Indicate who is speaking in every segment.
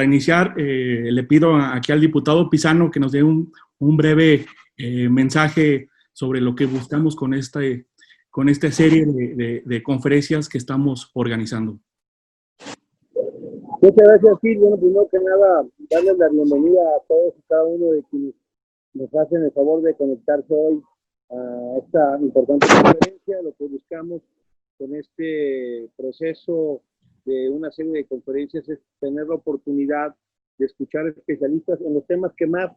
Speaker 1: para iniciar, le pido aquí al diputado Pizano que nos dé un breve mensaje sobre lo que buscamos con esta serie de conferencias que estamos organizando.
Speaker 2: Muchas gracias, Phil. Bueno, primero que nada, darles la bienvenida a todos y cada uno de quienes nos hacen el favor de conectarse hoy a esta importante conferencia. Lo que buscamos con este proceso de una serie de conferencias es tener la oportunidad de escuchar especialistas en los temas que más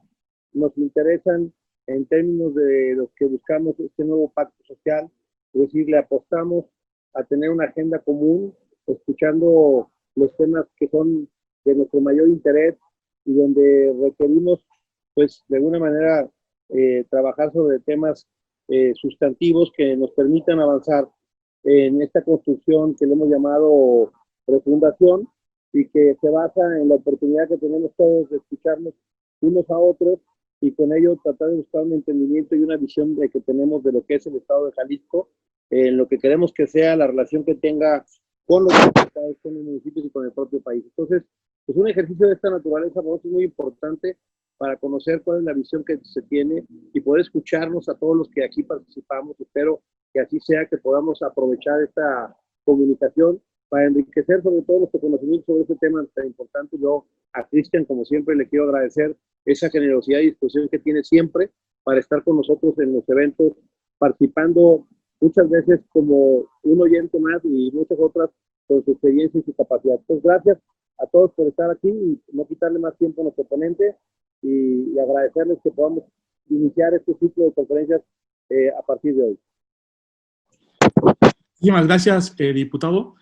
Speaker 2: nos interesan en términos de los que buscamos este nuevo pacto social. Es decir, le apostamos a tener una agenda común, escuchando los temas que son de nuestro mayor interés y donde requerimos, pues, de alguna manera, trabajar sobre temas sustantivos que nos permitan avanzar en esta construcción que le hemos llamado refundación y que se basa en la oportunidad que tenemos todos de escucharnos unos a otros y con ello tratar de buscar un entendimiento y una visión de que tenemos de lo que es el Estado de Jalisco, en lo que queremos que sea la relación que tenga con los estados, con los municipios y con el propio país. Entonces, pues un ejercicio de esta naturaleza para nosotros es muy importante para conocer cuál es la visión que se tiene y poder escucharnos a todos los que aquí participamos. Espero que así sea, que podamos aprovechar esta comunicación para enriquecer sobre todo nuestro conocimiento sobre este tema tan importante. Yo a Cristian, como siempre, le quiero agradecer esa generosidad y disposición que tiene siempre para estar con nosotros en los eventos, participando muchas veces como un oyente más y muchas otras con su experiencia y su capacidad. Entonces, gracias a todos por estar aquí y no quitarle más tiempo a nuestro ponente y agradecerles que podamos iniciar este ciclo de conferencias a partir de hoy.
Speaker 1: Muchísimas gracias, diputado.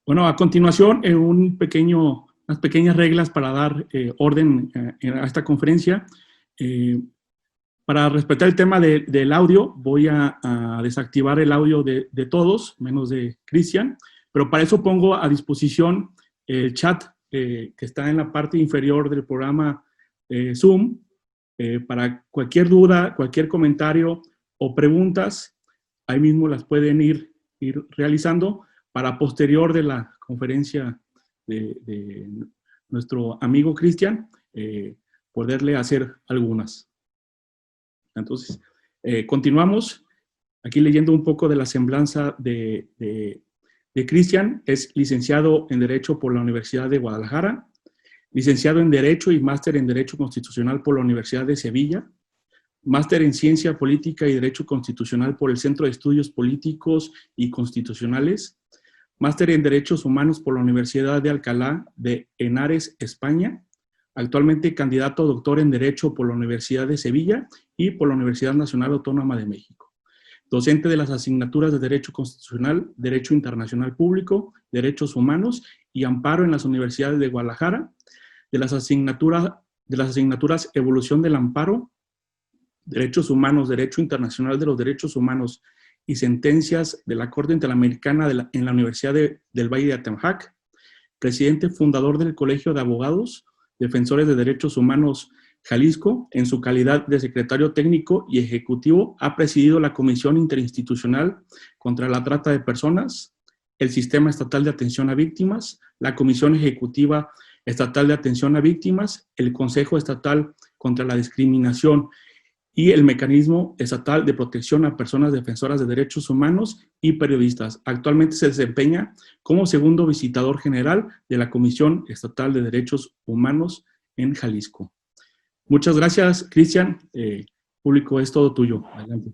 Speaker 1: Bueno, a continuación, unas pequeñas reglas para dar orden a esta conferencia. Para respetar el tema del audio, voy a desactivar el audio de todos, menos de Cristian, pero para eso pongo a disposición el chat que está en la parte inferior del programa Zoom, para cualquier duda, cualquier comentario o preguntas, ahí mismo las pueden ir realizando para posterior de la conferencia de nuestro amigo Cristian, poderle hacer algunas. Entonces, continuamos aquí leyendo un poco de la semblanza de Cristian. Es licenciado en Derecho por la Universidad de Guadalajara, licenciado en Derecho y máster en Derecho Constitucional por la Universidad de Sevilla, máster en Ciencia Política y Derecho Constitucional por el Centro de Estudios Políticos y Constitucionales, máster en Derechos Humanos por la Universidad de Alcalá de Henares, España, actualmente candidato a doctor en Derecho por la Universidad de Sevilla y por la Universidad Nacional Autónoma de México. Docente de las asignaturas de Derecho Constitucional, Derecho Internacional Público, Derechos Humanos y Amparo en las Universidades de Guadalajara, de las asignaturas Evolución del Amparo, Derechos Humanos, Derecho Internacional de los Derechos Humanos y Sentencias de la Corte Interamericana en la Universidad del Valle de Atemajac, presidente fundador del Colegio de Abogados, Defensores de Derechos Humanos Jalisco. En su calidad de secretario técnico y ejecutivo, ha presidido la Comisión Interinstitucional contra la Trata de Personas, el Sistema Estatal de Atención a Víctimas, la Comisión Ejecutiva Estatal de Atención a Víctimas, el Consejo Estatal contra la Discriminación y el Mecanismo Estatal de Protección a Personas Defensoras de Derechos Humanos y Periodistas. Actualmente se desempeña como segundo visitador general de la Comisión Estatal de Derechos Humanos en Jalisco. Muchas gracias, Cristian. Público, es todo tuyo. Adelante.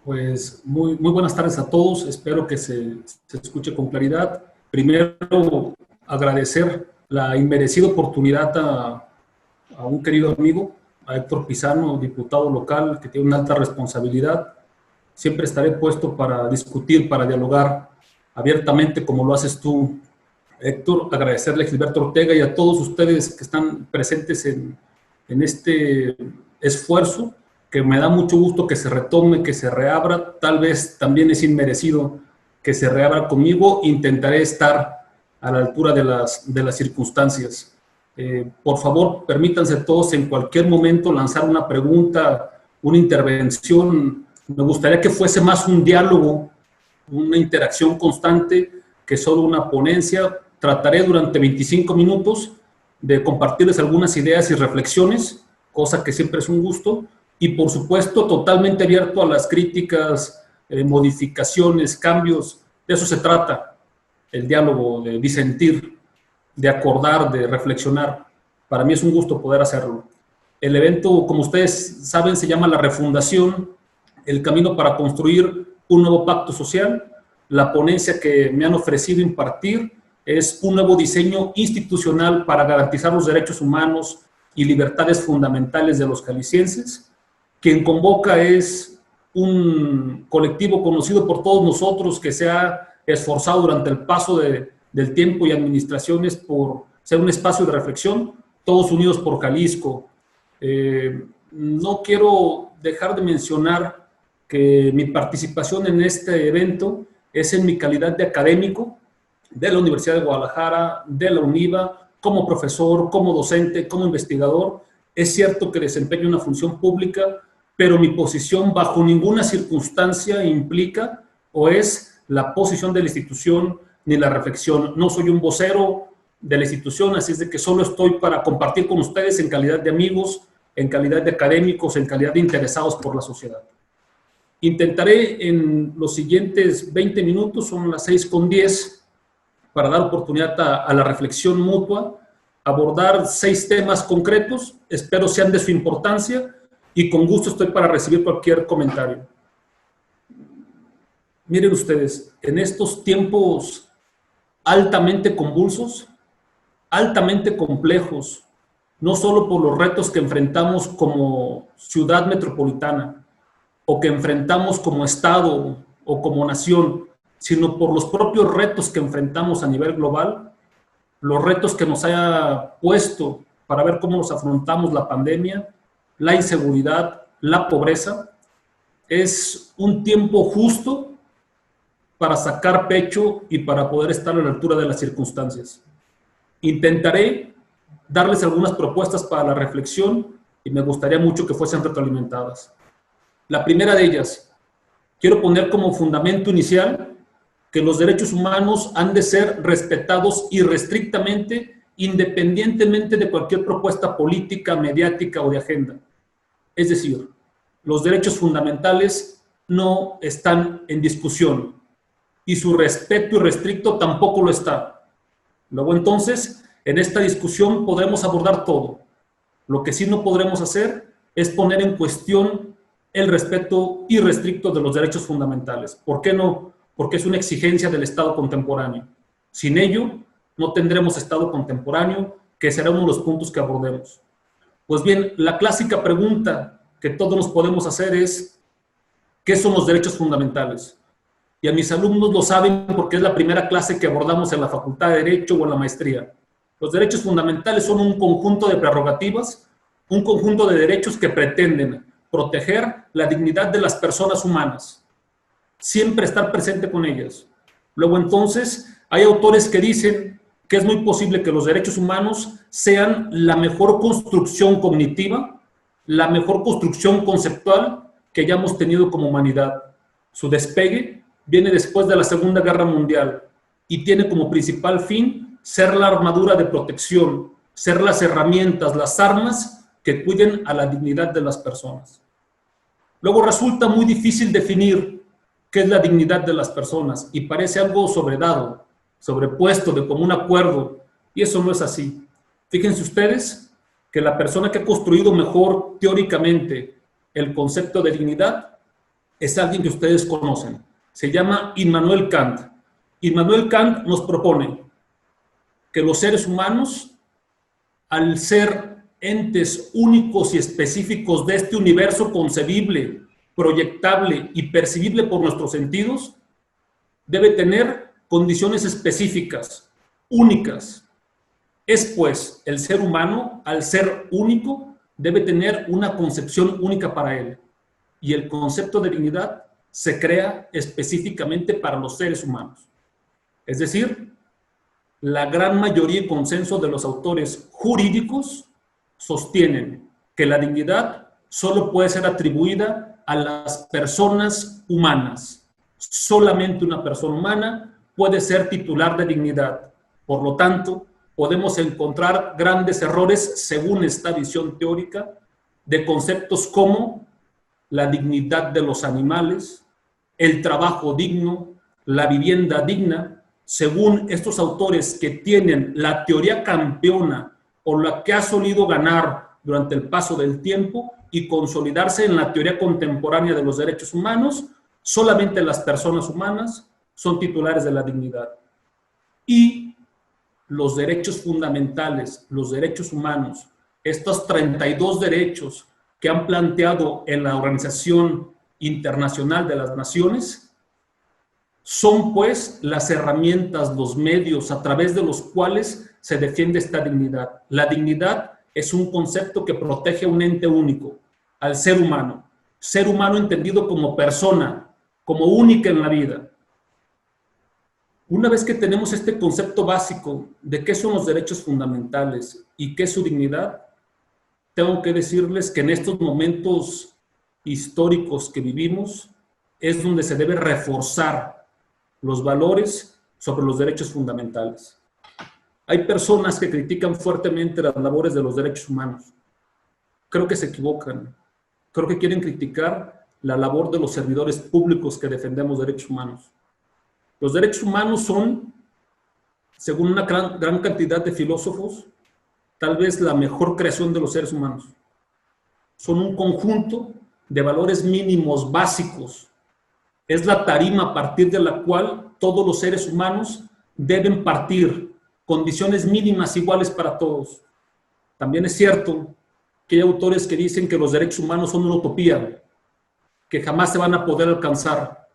Speaker 3: Pues muy buenas tardes a todos. Espero que se escuche con claridad. Primero, agradecer la inmerecida oportunidad a un querido amigo, a Héctor Pizano, diputado local, que tiene una alta responsabilidad. Siempre estaré puesto para discutir, para dialogar abiertamente, como lo haces tú, Héctor. Agradecerle a Gilberto Ortega y a todos ustedes que están presentes en este esfuerzo, que me da mucho gusto que se retome, que se reabra. Tal vez también es inmerecido que se reabra conmigo. Intentaré estar a la altura de las circunstancias. Por favor, permítanse todos en cualquier momento lanzar una pregunta, una intervención. Me gustaría que fuese más un diálogo, una interacción constante que solo una ponencia. trataré durante 25 minutos de compartirles algunas ideas y reflexiones, cosa que siempre es un gusto, y por supuesto totalmente abierto a las críticas, modificaciones, cambios. De eso se trata el diálogo, de disentir, de acordar, de reflexionar. Para mí es un gusto poder hacerlo. El evento, como ustedes saben, se llama La Refundación, el camino para construir un nuevo pacto social. La ponencia que me han ofrecido impartir es un nuevo diseño institucional para garantizar los derechos humanos y libertades fundamentales de los jaliscienses. Quien convoca es un colectivo conocido por todos nosotros que se ha esforzado durante el paso del tiempo y administraciones por ser un espacio de reflexión, todos unidos por Jalisco. No quiero dejar de mencionar que mi participación en este evento es en mi calidad de académico de la Universidad de Guadalajara, de la UNIVA, como profesor, como docente, como investigador. Es cierto que desempeño una función pública, pero mi posición bajo ninguna circunstancia implica o es la posición de la institución ni la reflexión. No soy un vocero de la institución, así es de que solo estoy para compartir con ustedes en calidad de amigos, en calidad de académicos, en calidad de interesados por la sociedad. Intentaré en los siguientes 20 minutos, son las 6:10, para dar oportunidad a la reflexión mutua, abordar 6 temas concretos, espero sean de su importancia y con gusto estoy para recibir cualquier comentario. Miren ustedes, en estos tiempos altamente convulsos, altamente complejos, no solo por los retos que enfrentamos como ciudad metropolitana o que enfrentamos como Estado o como nación, sino por los propios retos que enfrentamos a nivel global, los retos que nos haya puesto para ver cómo nos afrontamos la pandemia, la inseguridad, la pobreza. Es un tiempo justo para sacar pecho y para poder estar a la altura de las circunstancias. Intentaré darles algunas propuestas para la reflexión y me gustaría mucho que fuesen retroalimentadas. La primera de ellas, quiero poner como fundamento inicial que los derechos humanos han de ser respetados irrestrictamente, independientemente de cualquier propuesta política, mediática o de agenda. Es decir, los derechos fundamentales no están en discusión y su respeto irrestricto tampoco lo está. Luego entonces, en esta discusión podremos abordar todo. Lo que sí no podremos hacer es poner en cuestión el respeto irrestricto de los derechos fundamentales. ¿Por qué no? Porque es una exigencia del Estado contemporáneo. Sin ello, no tendremos Estado contemporáneo, que será uno de los puntos que abordemos. Pues bien, la clásica pregunta que todos nos podemos hacer es, ¿qué son los derechos fundamentales? Y a mis alumnos lo saben porque es la primera clase que abordamos en la Facultad de Derecho o en la maestría. Los derechos fundamentales son un conjunto de prerrogativas, un conjunto de derechos que pretenden proteger la dignidad de las personas humanas, siempre estar presente con ellas. Luego entonces, hay autores que dicen que es muy posible que los derechos humanos sean la mejor construcción cognitiva, la mejor construcción conceptual que hayamos tenido como humanidad. Su despegue viene después de la Segunda Guerra Mundial y tiene como principal fin ser la armadura de protección, ser las herramientas, las armas que cuiden a la dignidad de las personas. Luego resulta muy difícil definir qué es la dignidad de las personas y parece algo sobredado, sobrepuesto de común acuerdo, y eso no es así. Fíjense ustedes que la persona que ha construido mejor teóricamente el concepto de dignidad es alguien que ustedes conocen. Se llama Immanuel Kant. Immanuel Kant nos propone que los seres humanos, al ser entes únicos y específicos de este universo concebible, proyectable y percibible por nuestros sentidos, debe tener condiciones específicas, únicas. Es pues el ser humano, al ser único, debe tener una concepción única para él. Y el concepto de dignidad se crea específicamente para los seres humanos. Es decir, la gran mayoría y consenso de los autores jurídicos sostienen que la dignidad solo puede ser atribuida a las personas humanas. Solamente una persona humana puede ser titular de dignidad. Por lo tanto, podemos encontrar grandes errores según esta visión teórica de conceptos como la dignidad de los animales, el trabajo digno, la vivienda digna, según estos autores que tienen la teoría campeona o la que ha solido ganar durante el paso del tiempo y consolidarse en la teoría contemporánea de los derechos humanos, solamente las personas humanas son titulares de la dignidad. Y los derechos fundamentales, los derechos humanos, estos 32 derechos que han planteado en la Organización Internacional de las Naciones, son pues las herramientas, los medios a través de los cuales se defiende esta dignidad. La dignidad es un concepto que protege a un ente único, al ser humano entendido como persona, como única en la vida. Una vez que tenemos este concepto básico de qué son los derechos fundamentales y qué es su dignidad, tengo que decirles que en estos momentos históricos que vivimos es donde se debe reforzar los valores sobre los derechos fundamentales. Hay personas que critican fuertemente las labores de los derechos humanos. Creo que se equivocan. Creo que quieren criticar la labor de los servidores públicos que defendemos derechos humanos. Los derechos humanos son, según una gran cantidad de filósofos, tal vez la mejor creación de los seres humanos. Son un conjunto de valores mínimos básicos. Es la tarima a partir de la cual todos los seres humanos deben partir, condiciones mínimas iguales para todos. También es cierto que hay autores que dicen que los derechos humanos son una utopía, que jamás se van a poder alcanzar.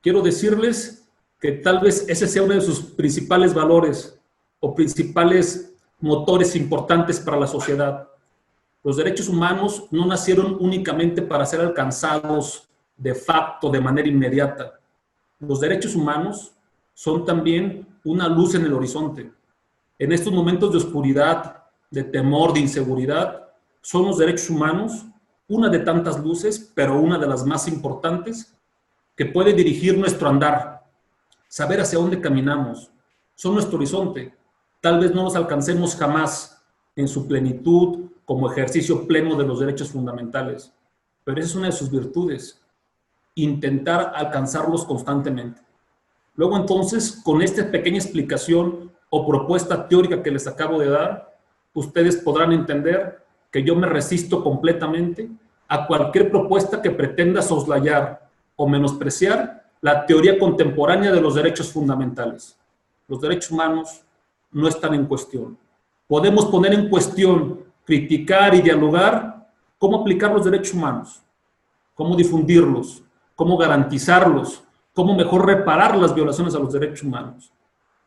Speaker 3: Quiero decirles que tal vez ese sea uno de sus principales valores o principales motores importantes para la sociedad. Los derechos humanos no nacieron únicamente para ser alcanzados de facto, de manera inmediata. Los derechos humanos son también una luz en el horizonte. En estos momentos de oscuridad, de temor, de inseguridad, son los derechos humanos una de tantas luces, pero una de las más importantes que puede dirigir nuestro andar, saber hacia dónde caminamos. Son nuestro horizonte. Tal vez no los alcancemos jamás en su plenitud como ejercicio pleno de los derechos fundamentales, pero esa es una de sus virtudes, intentar alcanzarlos constantemente. Luego entonces, con esta pequeña explicación o propuesta teórica que les acabo de dar, ustedes podrán entender que yo me resisto completamente a cualquier propuesta que pretenda soslayar o menospreciar la teoría contemporánea de los derechos fundamentales. Los derechos humanos no están en cuestión. Podemos poner en cuestión, criticar y dialogar cómo aplicar los derechos humanos, cómo difundirlos, cómo garantizarlos, cómo mejor reparar las violaciones a los derechos humanos.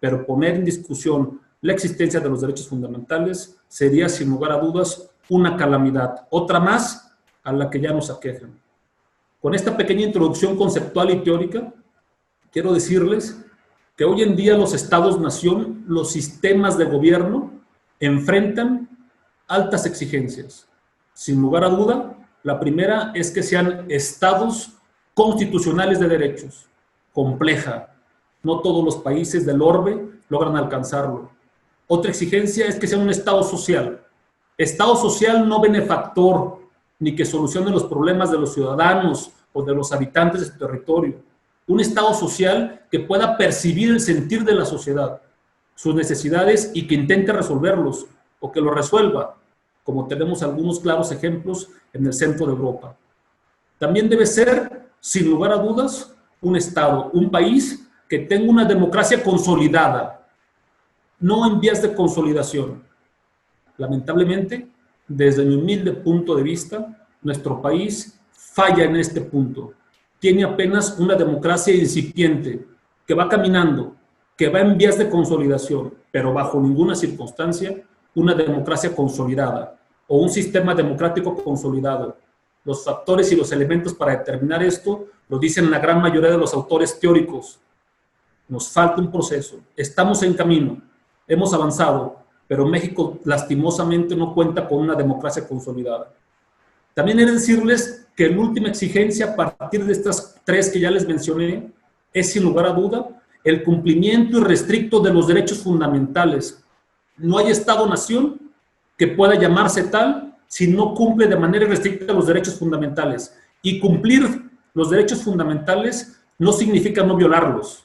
Speaker 3: Pero poner en discusión la existencia de los derechos fundamentales sería, sin lugar a dudas, una calamidad, otra más a la que ya nos aquejan. Con esta pequeña introducción conceptual y teórica, quiero decirles que hoy en día los estados-nación, los sistemas de gobierno, enfrentan altas exigencias. Sin lugar a duda, la primera es que sean estados constitucionales de derechos. Compleja. No todos los países del orbe logran alcanzarlo. Otra exigencia es que sea un estado social. Estado social no benefactor, ni que solucione los problemas de los ciudadanos o de los habitantes de su territorio. Un estado social que pueda percibir el sentir de la sociedad, sus necesidades y que intente resolverlos o que lo resuelva, como tenemos algunos claros ejemplos en el centro de Europa. También debe ser, sin lugar a dudas, un estado, un país que tenga una democracia consolidada, no en vías de consolidación. Lamentablemente, desde mi humilde punto de vista, nuestro país falla en este punto. Tiene apenas una democracia incipiente, que va caminando, que va en vías de consolidación, pero bajo ninguna circunstancia una democracia consolidada o un sistema democrático consolidado. Los factores y los elementos para determinar esto lo dicen la gran mayoría de los autores teóricos. Nos falta un proceso. Estamos en camino. Hemos avanzado, pero México lastimosamente no cuenta con una democracia consolidada. También he de decirles que la última exigencia a partir de estas tres que ya les mencioné es, sin lugar a duda, el cumplimiento irrestricto de los derechos fundamentales. No hay Estado-nación que pueda llamarse tal si no cumple de manera irrestricta los derechos fundamentales. Y cumplir los derechos fundamentales no significa no violarlos.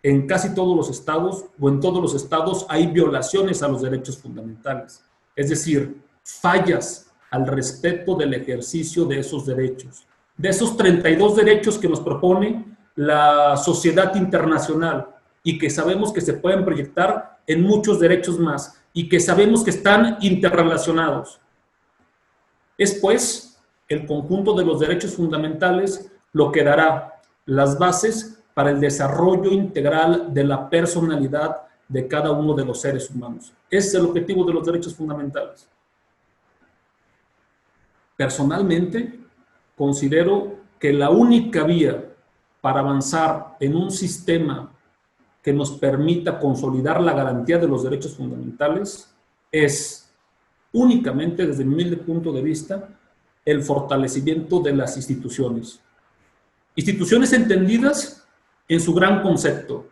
Speaker 3: En casi todos los estados o en todos los estados hay violaciones a los derechos fundamentales. Es decir, fallas al respeto del ejercicio de esos derechos. De esos 32 derechos que nos propone la sociedad internacional y que sabemos que se pueden proyectar en muchos derechos más y que sabemos que están interrelacionados. Es pues el conjunto de los derechos fundamentales lo que dará las bases para el desarrollo integral de la personalidad de cada uno de los seres humanos. Ese es el objetivo de los derechos fundamentales. Personalmente, considero que la única vía para avanzar en un sistema que nos permita consolidar la garantía de los derechos fundamentales es únicamente, desde mi humilde punto de vista, el fortalecimiento de las instituciones. Instituciones entendidas en su gran concepto,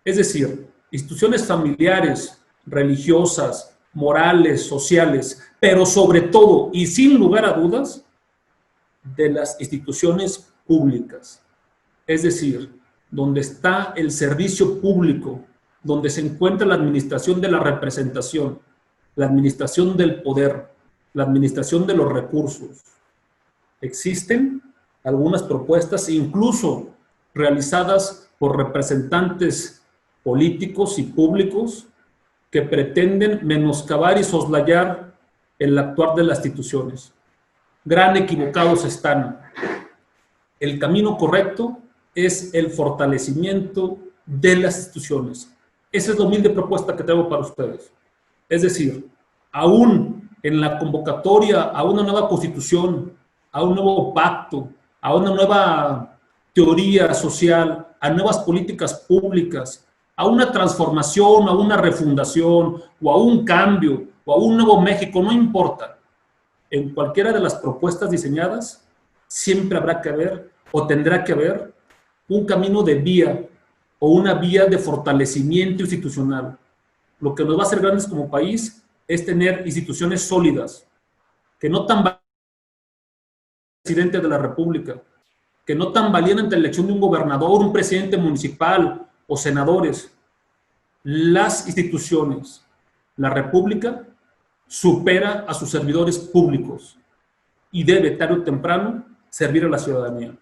Speaker 3: es decir, instituciones familiares, religiosas, morales, sociales, pero sobre todo y sin lugar a dudas, de las instituciones públicas. Es decir, donde está el servicio público, donde se encuentra la administración de la representación, la administración del poder, la administración de los recursos. Existen algunas propuestas, incluso realizadas por representantes políticos y públicos, que pretenden menoscabar y soslayar el actuar de las instituciones. Gran equivocados están. El camino correcto es el fortalecimiento de las instituciones. Esa es la humilde propuesta que tengo para ustedes. Es decir, aún en la convocatoria a una nueva constitución, a un nuevo pacto, a una nueva teoría social, a nuevas políticas públicas, a una transformación, a una refundación, o a un cambio, o a un nuevo México, no importa. En cualquiera de las propuestas diseñadas, siempre habrá que haber, o tendrá que haber, un camino de vía, o una vía de fortalecimiento institucional. Lo que nos va a hacer grandes como país es tener instituciones sólidas, que no tambaleen ante el presidente de la República, que no tambaleen ante la elección de un gobernador, un presidente municipal o senadores. Las instituciones, la República, supera a sus servidores públicos y debe, tarde o temprano, servir a la ciudadanía.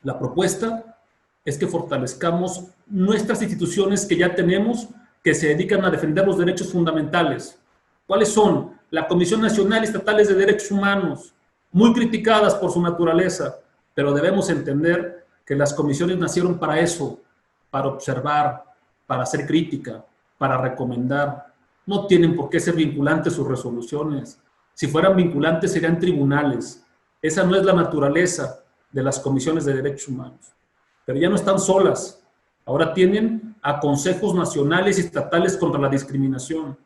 Speaker 3: La propuesta es que fortalezcamos nuestras instituciones que ya tenemos, que se dedican a defender los derechos fundamentales. ¿Cuáles son? La Comisión Nacional y Estatales de Derechos Humanos, muy criticadas por su naturaleza, pero debemos entender que las comisiones nacieron para eso, para observar, para hacer crítica, para recomendar. No tienen por qué ser vinculantes sus resoluciones. Si fueran vinculantes serían tribunales. Esa no es la naturaleza de las comisiones de derechos humanos. Pero ya no están solas. Ahora tienen a consejos nacionales y estatales contra la discriminación.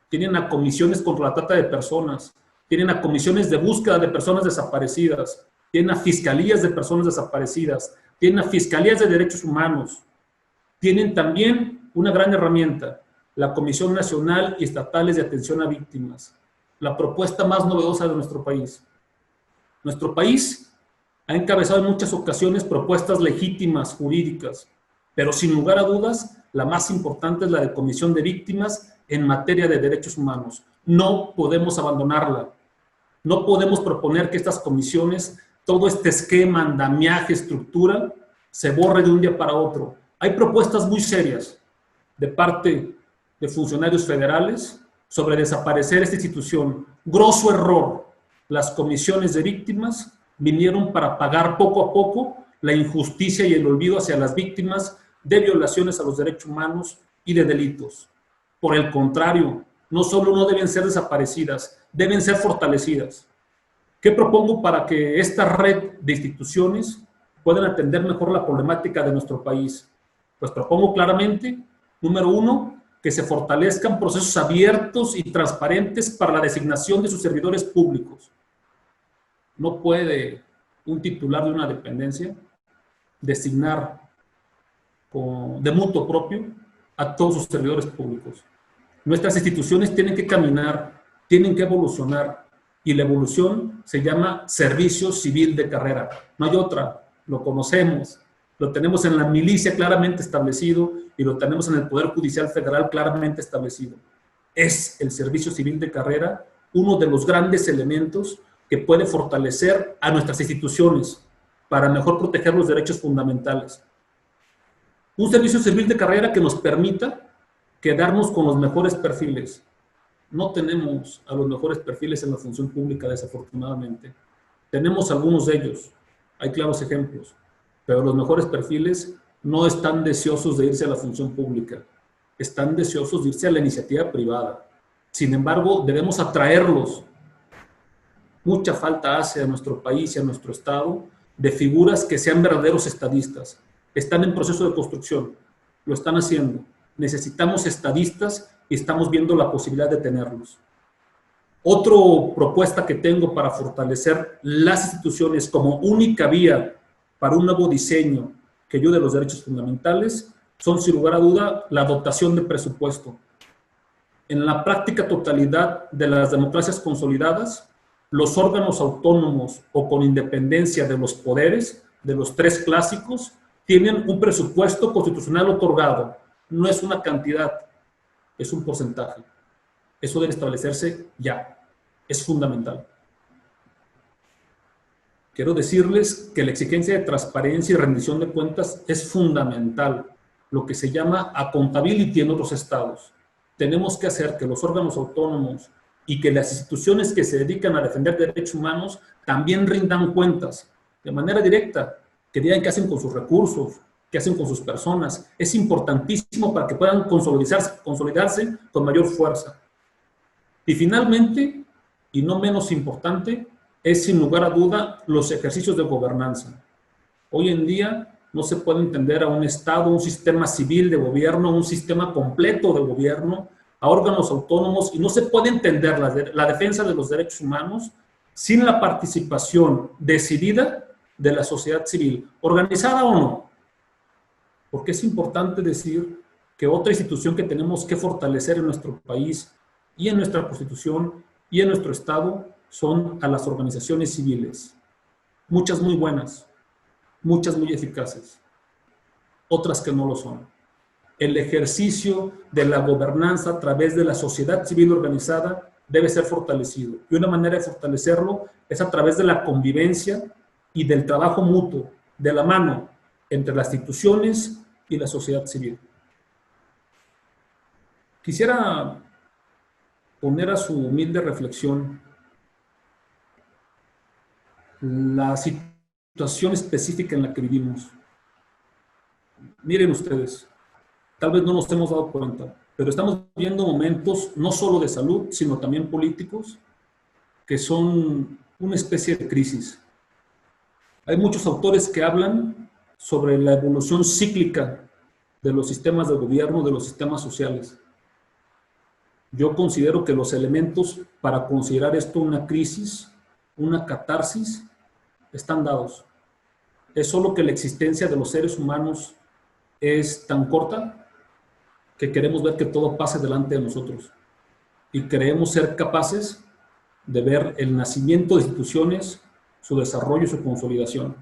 Speaker 3: Tienen a comisiones contra la trata de personas. Tienen a comisiones de búsqueda de personas desaparecidas. Tienen a fiscalías de personas desaparecidas. Tienen a fiscalías de derechos humanos. Tienen también una gran herramienta, la Comisión Nacional y Estatales de Atención a Víctimas, la propuesta más novedosa de nuestro país. Nuestro país ha encabezado en muchas ocasiones propuestas legítimas, jurídicas, pero sin lugar a dudas, la más importante es la de Comisión de Víctimas en materia de derechos humanos. No podemos abandonarla. No podemos proponer que estas comisiones, todo este esquema, andamiaje, estructura, se borre de un día para otro. Hay propuestas muy serias de parte de funcionarios federales sobre desaparecer esta institución. Grosso error. Las comisiones de víctimas vinieron para pagar poco a poco la injusticia y el olvido hacia las víctimas de violaciones a los derechos humanos y de delitos. Por el contrario, no solo no deben ser desaparecidas, deben ser fortalecidas. ¿Qué propongo para que esta red de instituciones puedan atender mejor la problemática de nuestro país? Pues propongo claramente, número 1, que se fortalezcan procesos abiertos y transparentes para la designación de sus servidores públicos. No puede un titular de una dependencia designar de mutuo propio a todos sus servidores públicos. Nuestras instituciones tienen que caminar, tienen que evolucionar, y la evolución se llama servicio civil de carrera. No hay otra, lo conocemos, lo tenemos en la milicia claramente establecido y lo tenemos en el Poder Judicial Federal claramente establecido. Es el servicio civil de carrera uno de los grandes elementos que puede fortalecer a nuestras instituciones para mejor proteger los derechos fundamentales. Un servicio civil de carrera que nos permita quedarnos con los mejores perfiles. No tenemos a los mejores perfiles en la función pública, desafortunadamente. Tenemos algunos de ellos, hay claros ejemplos, pero los mejores perfiles no están deseosos de irse a la función pública, están deseosos de irse a la iniciativa privada. Sin embargo, debemos atraerlos. Mucha falta hace a nuestro país y a nuestro Estado de figuras que sean verdaderos estadistas. Están en proceso de construcción, lo están haciendo. Necesitamos estadistas y estamos viendo la posibilidad de tenerlos. Otra propuesta que tengo para fortalecer las instituciones como única vía para un nuevo diseño que ayude a los derechos fundamentales son, sin lugar a duda, la dotación de presupuesto. En la práctica totalidad de las democracias consolidadas, los órganos autónomos o con independencia de los poderes, de los tres clásicos, tienen un presupuesto constitucional otorgado. No es una cantidad, es un porcentaje. Eso debe establecerse ya. Es fundamental. Quiero decirles que la exigencia de transparencia y rendición de cuentas es fundamental. Lo que se llama accountability en otros estados. Tenemos que hacer que los órganos autónomos y que las instituciones que se dedican a defender derechos humanos también rindan cuentas de manera directa, que digan qué hacen con sus recursos, qué hacen con sus personas. Es importantísimo para que puedan consolidarse con mayor fuerza. Y finalmente, y no menos importante, es sin lugar a duda los ejercicios de gobernanza. Hoy en día no se puede entender a un Estado, un sistema civil de gobierno, un sistema completo de gobierno, a órganos autónomos, y no se puede entender la defensa de los derechos humanos sin la participación decidida de la sociedad civil, organizada o no. Porque es importante decir que otra institución que tenemos que fortalecer en nuestro país y en nuestra Constitución y en nuestro Estado son a las organizaciones civiles. Muchas muy buenas, muchas muy eficaces, otras que no lo son. El ejercicio de la gobernanza a través de la sociedad civil organizada debe ser fortalecido. Y una manera de fortalecerlo es a través de la convivencia y del trabajo mutuo, de la mano, entre las instituciones y la sociedad civil. Quisiera poner a su humilde reflexión la situación específica en la que vivimos. Miren ustedes, tal vez no nos hemos dado cuenta, pero estamos viviendo momentos no solo de salud, sino también políticos, que son una especie de crisis. Hay muchos autores que hablan sobre la evolución cíclica de los sistemas de gobierno, de los sistemas sociales. Yo considero que los elementos para considerar esto una crisis, una catarsis, están dados. Es solo que la existencia de los seres humanos es tan corta que queremos ver que todo pase delante de nosotros y creemos ser capaces de ver el nacimiento de instituciones, su desarrollo y su consolidación.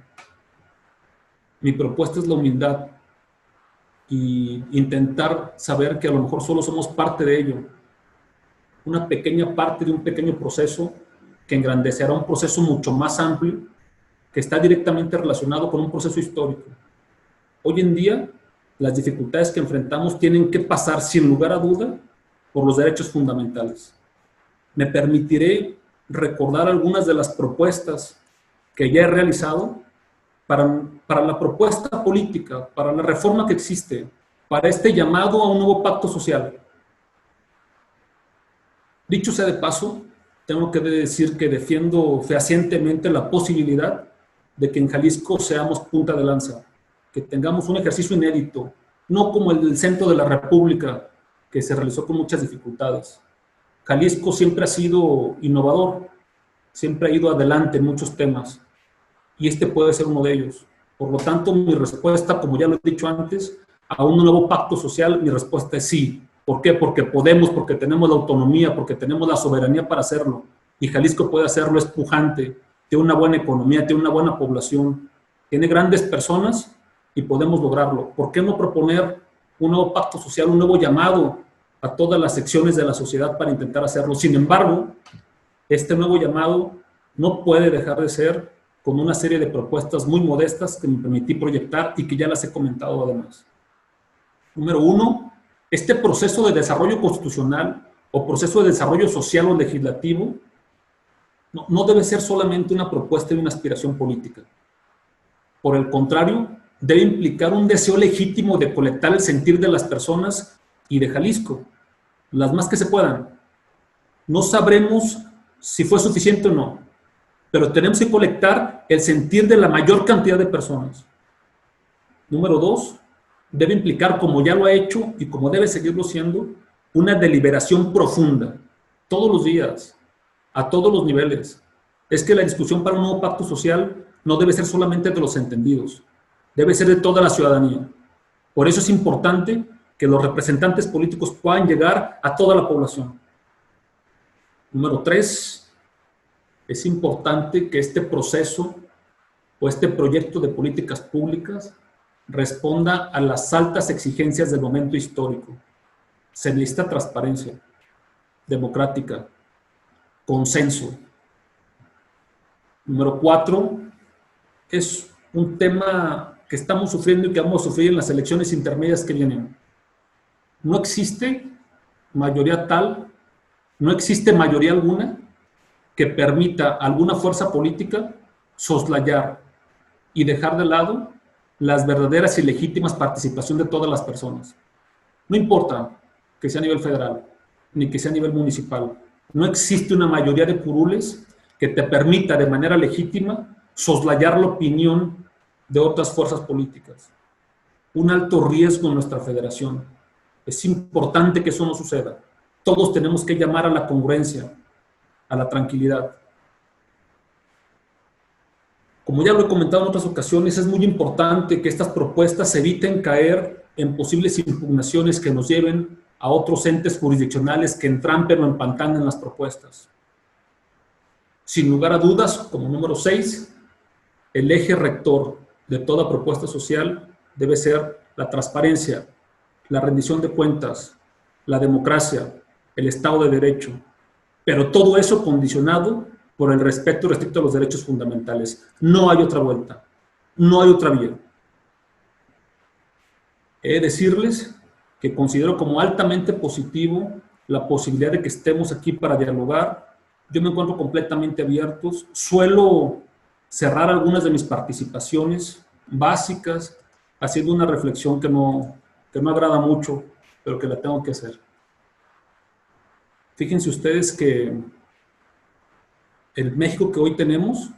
Speaker 3: Mi propuesta es la humildad y intentar saber que a lo mejor solo somos parte de ello, una pequeña parte de un pequeño proceso que engrandecerá un proceso mucho más amplio que está directamente relacionado con un proceso histórico. Hoy en día, las dificultades que enfrentamos tienen que pasar sin lugar a duda por los derechos fundamentales. Me permitiré recordar algunas de las propuestas que ya he realizado para la propuesta política, para la reforma que existe, para este llamado a un nuevo pacto social. Dicho sea de paso, tengo que decir que defiendo fehacientemente la posibilidad de que en Jalisco seamos punta de lanza, que tengamos un ejercicio inédito, no como el del centro de la República, que se realizó con muchas dificultades. Jalisco siempre ha sido innovador, siempre ha ido adelante en muchos temas, y este puede ser uno de ellos. Por lo tanto, mi respuesta, como ya lo he dicho antes, a un nuevo pacto social? Mi respuesta es sí. ¿Por qué? Porque podemos, porque tenemos la autonomía, porque tenemos la soberanía para hacerlo. Y Jalisco puede hacerlo, es pujante, tiene una buena economía, tiene una buena población, tiene grandes personas y podemos lograrlo. ¿Por qué no proponer un nuevo pacto social, un nuevo llamado a todas las secciones de la sociedad para intentar hacerlo? Sin embargo, este nuevo llamado no puede dejar de ser con una serie de propuestas muy modestas que me permití proyectar y que ya las he comentado además. Número uno, este proceso de desarrollo constitucional o proceso de desarrollo social o legislativo no debe ser solamente una propuesta y una aspiración política. Por el contrario, debe implicar un deseo legítimo de colectar el sentir de las personas y de Jalisco, las más que se puedan. No sabremos si fue suficiente o no, pero tenemos que colectar el sentir de la mayor cantidad de personas. Número dos, debe implicar, como ya lo ha hecho y como debe seguirlo siendo, una deliberación profunda, todos los días, a todos los niveles. Es que la discusión para un nuevo pacto social no debe ser solamente de los entendidos, debe ser de toda la ciudadanía. Por eso es importante que los representantes políticos puedan llegar a toda la población. Número tres, es importante que este proceso o este proyecto de políticas públicas responda a las altas exigencias del momento histórico. Se necesita transparencia democrática, consenso. Número cuatro, es un tema que estamos sufriendo y que vamos a sufrir en las elecciones intermedias que vienen. No existe mayoría tal, no existe mayoría alguna que permita a alguna fuerza política soslayar y dejar de lado las verdaderas y legítimas participación de todas las personas. No importa que sea a nivel federal, ni que sea a nivel municipal. No existe una mayoría de curules que te permita de manera legítima soslayar la opinión de otras fuerzas políticas. Un alto riesgo en nuestra federación. Es importante que eso no suceda. Todos tenemos que llamar a la congruencia, a la tranquilidad. Como ya lo he comentado en otras ocasiones, es muy importante que estas propuestas eviten caer en posibles impugnaciones que nos lleven a otros entes jurisdiccionales que entrampen o empantanen las propuestas. Sin lugar a dudas, como número 6, el eje rector de toda propuesta social debe ser la transparencia, la rendición de cuentas, la democracia, el Estado de Derecho, pero todo eso condicionado por el respeto restricto a los derechos fundamentales. No hay otra vuelta, no hay otra vía. He de decirles que considero como altamente positivo la posibilidad de que estemos aquí para dialogar. Yo me encuentro completamente abierto. Suelo cerrar algunas de mis participaciones básicas haciendo una reflexión que no agrada mucho, pero que la tengo que hacer. Fíjense ustedes que el México que hoy tenemos,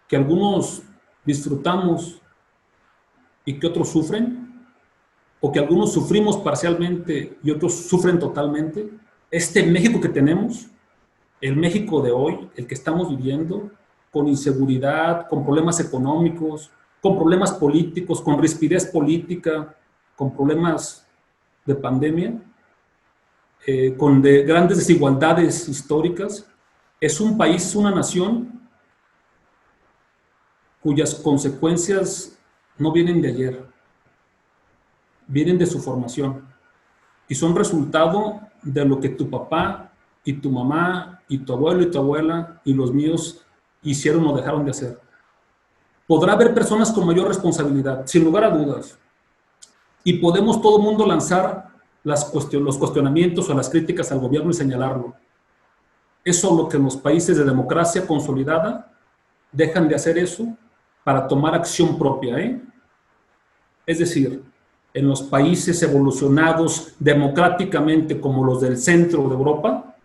Speaker 3: que algunos disfrutamos y que otros sufren, o que algunos sufrimos parcialmente y otros sufren totalmente, este México que tenemos, el México de hoy, el que estamos viviendo, con inseguridad, con problemas económicos, con problemas políticos, con rispidez política, con problemas de pandemia, con grandes desigualdades históricas, es un país, una nación cuyas consecuencias no vienen de ayer, vienen de su formación y son resultado de lo que tu papá y tu mamá y tu abuelo y tu abuela y los míos hicieron o dejaron de hacer. Podrá haber personas con mayor responsabilidad, sin lugar a dudas, y podemos todo el mundo lanzar los cuestionamientos o las críticas al gobierno y señalarlo. Eso lo que los países de democracia consolidada dejan de hacer eso para tomar acción propia, Es decir, en los países evolucionados democráticamente como los del centro de Europa,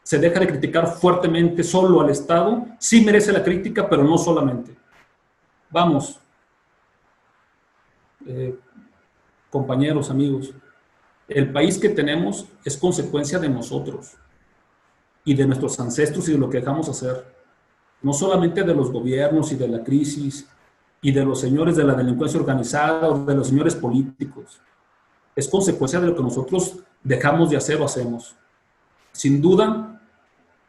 Speaker 3: se deja de criticar fuertemente solo al Estado. Sí merece la crítica, pero no solamente. Vamos, compañeros, amigos, el país que tenemos es consecuencia de nosotros y de nuestros ancestros y de lo que dejamos hacer. No solamente de los gobiernos y de la crisis y de los señores de la delincuencia organizada o de los señores políticos. es consecuencia de lo que nosotros dejamos de hacer o hacemos. Sin duda,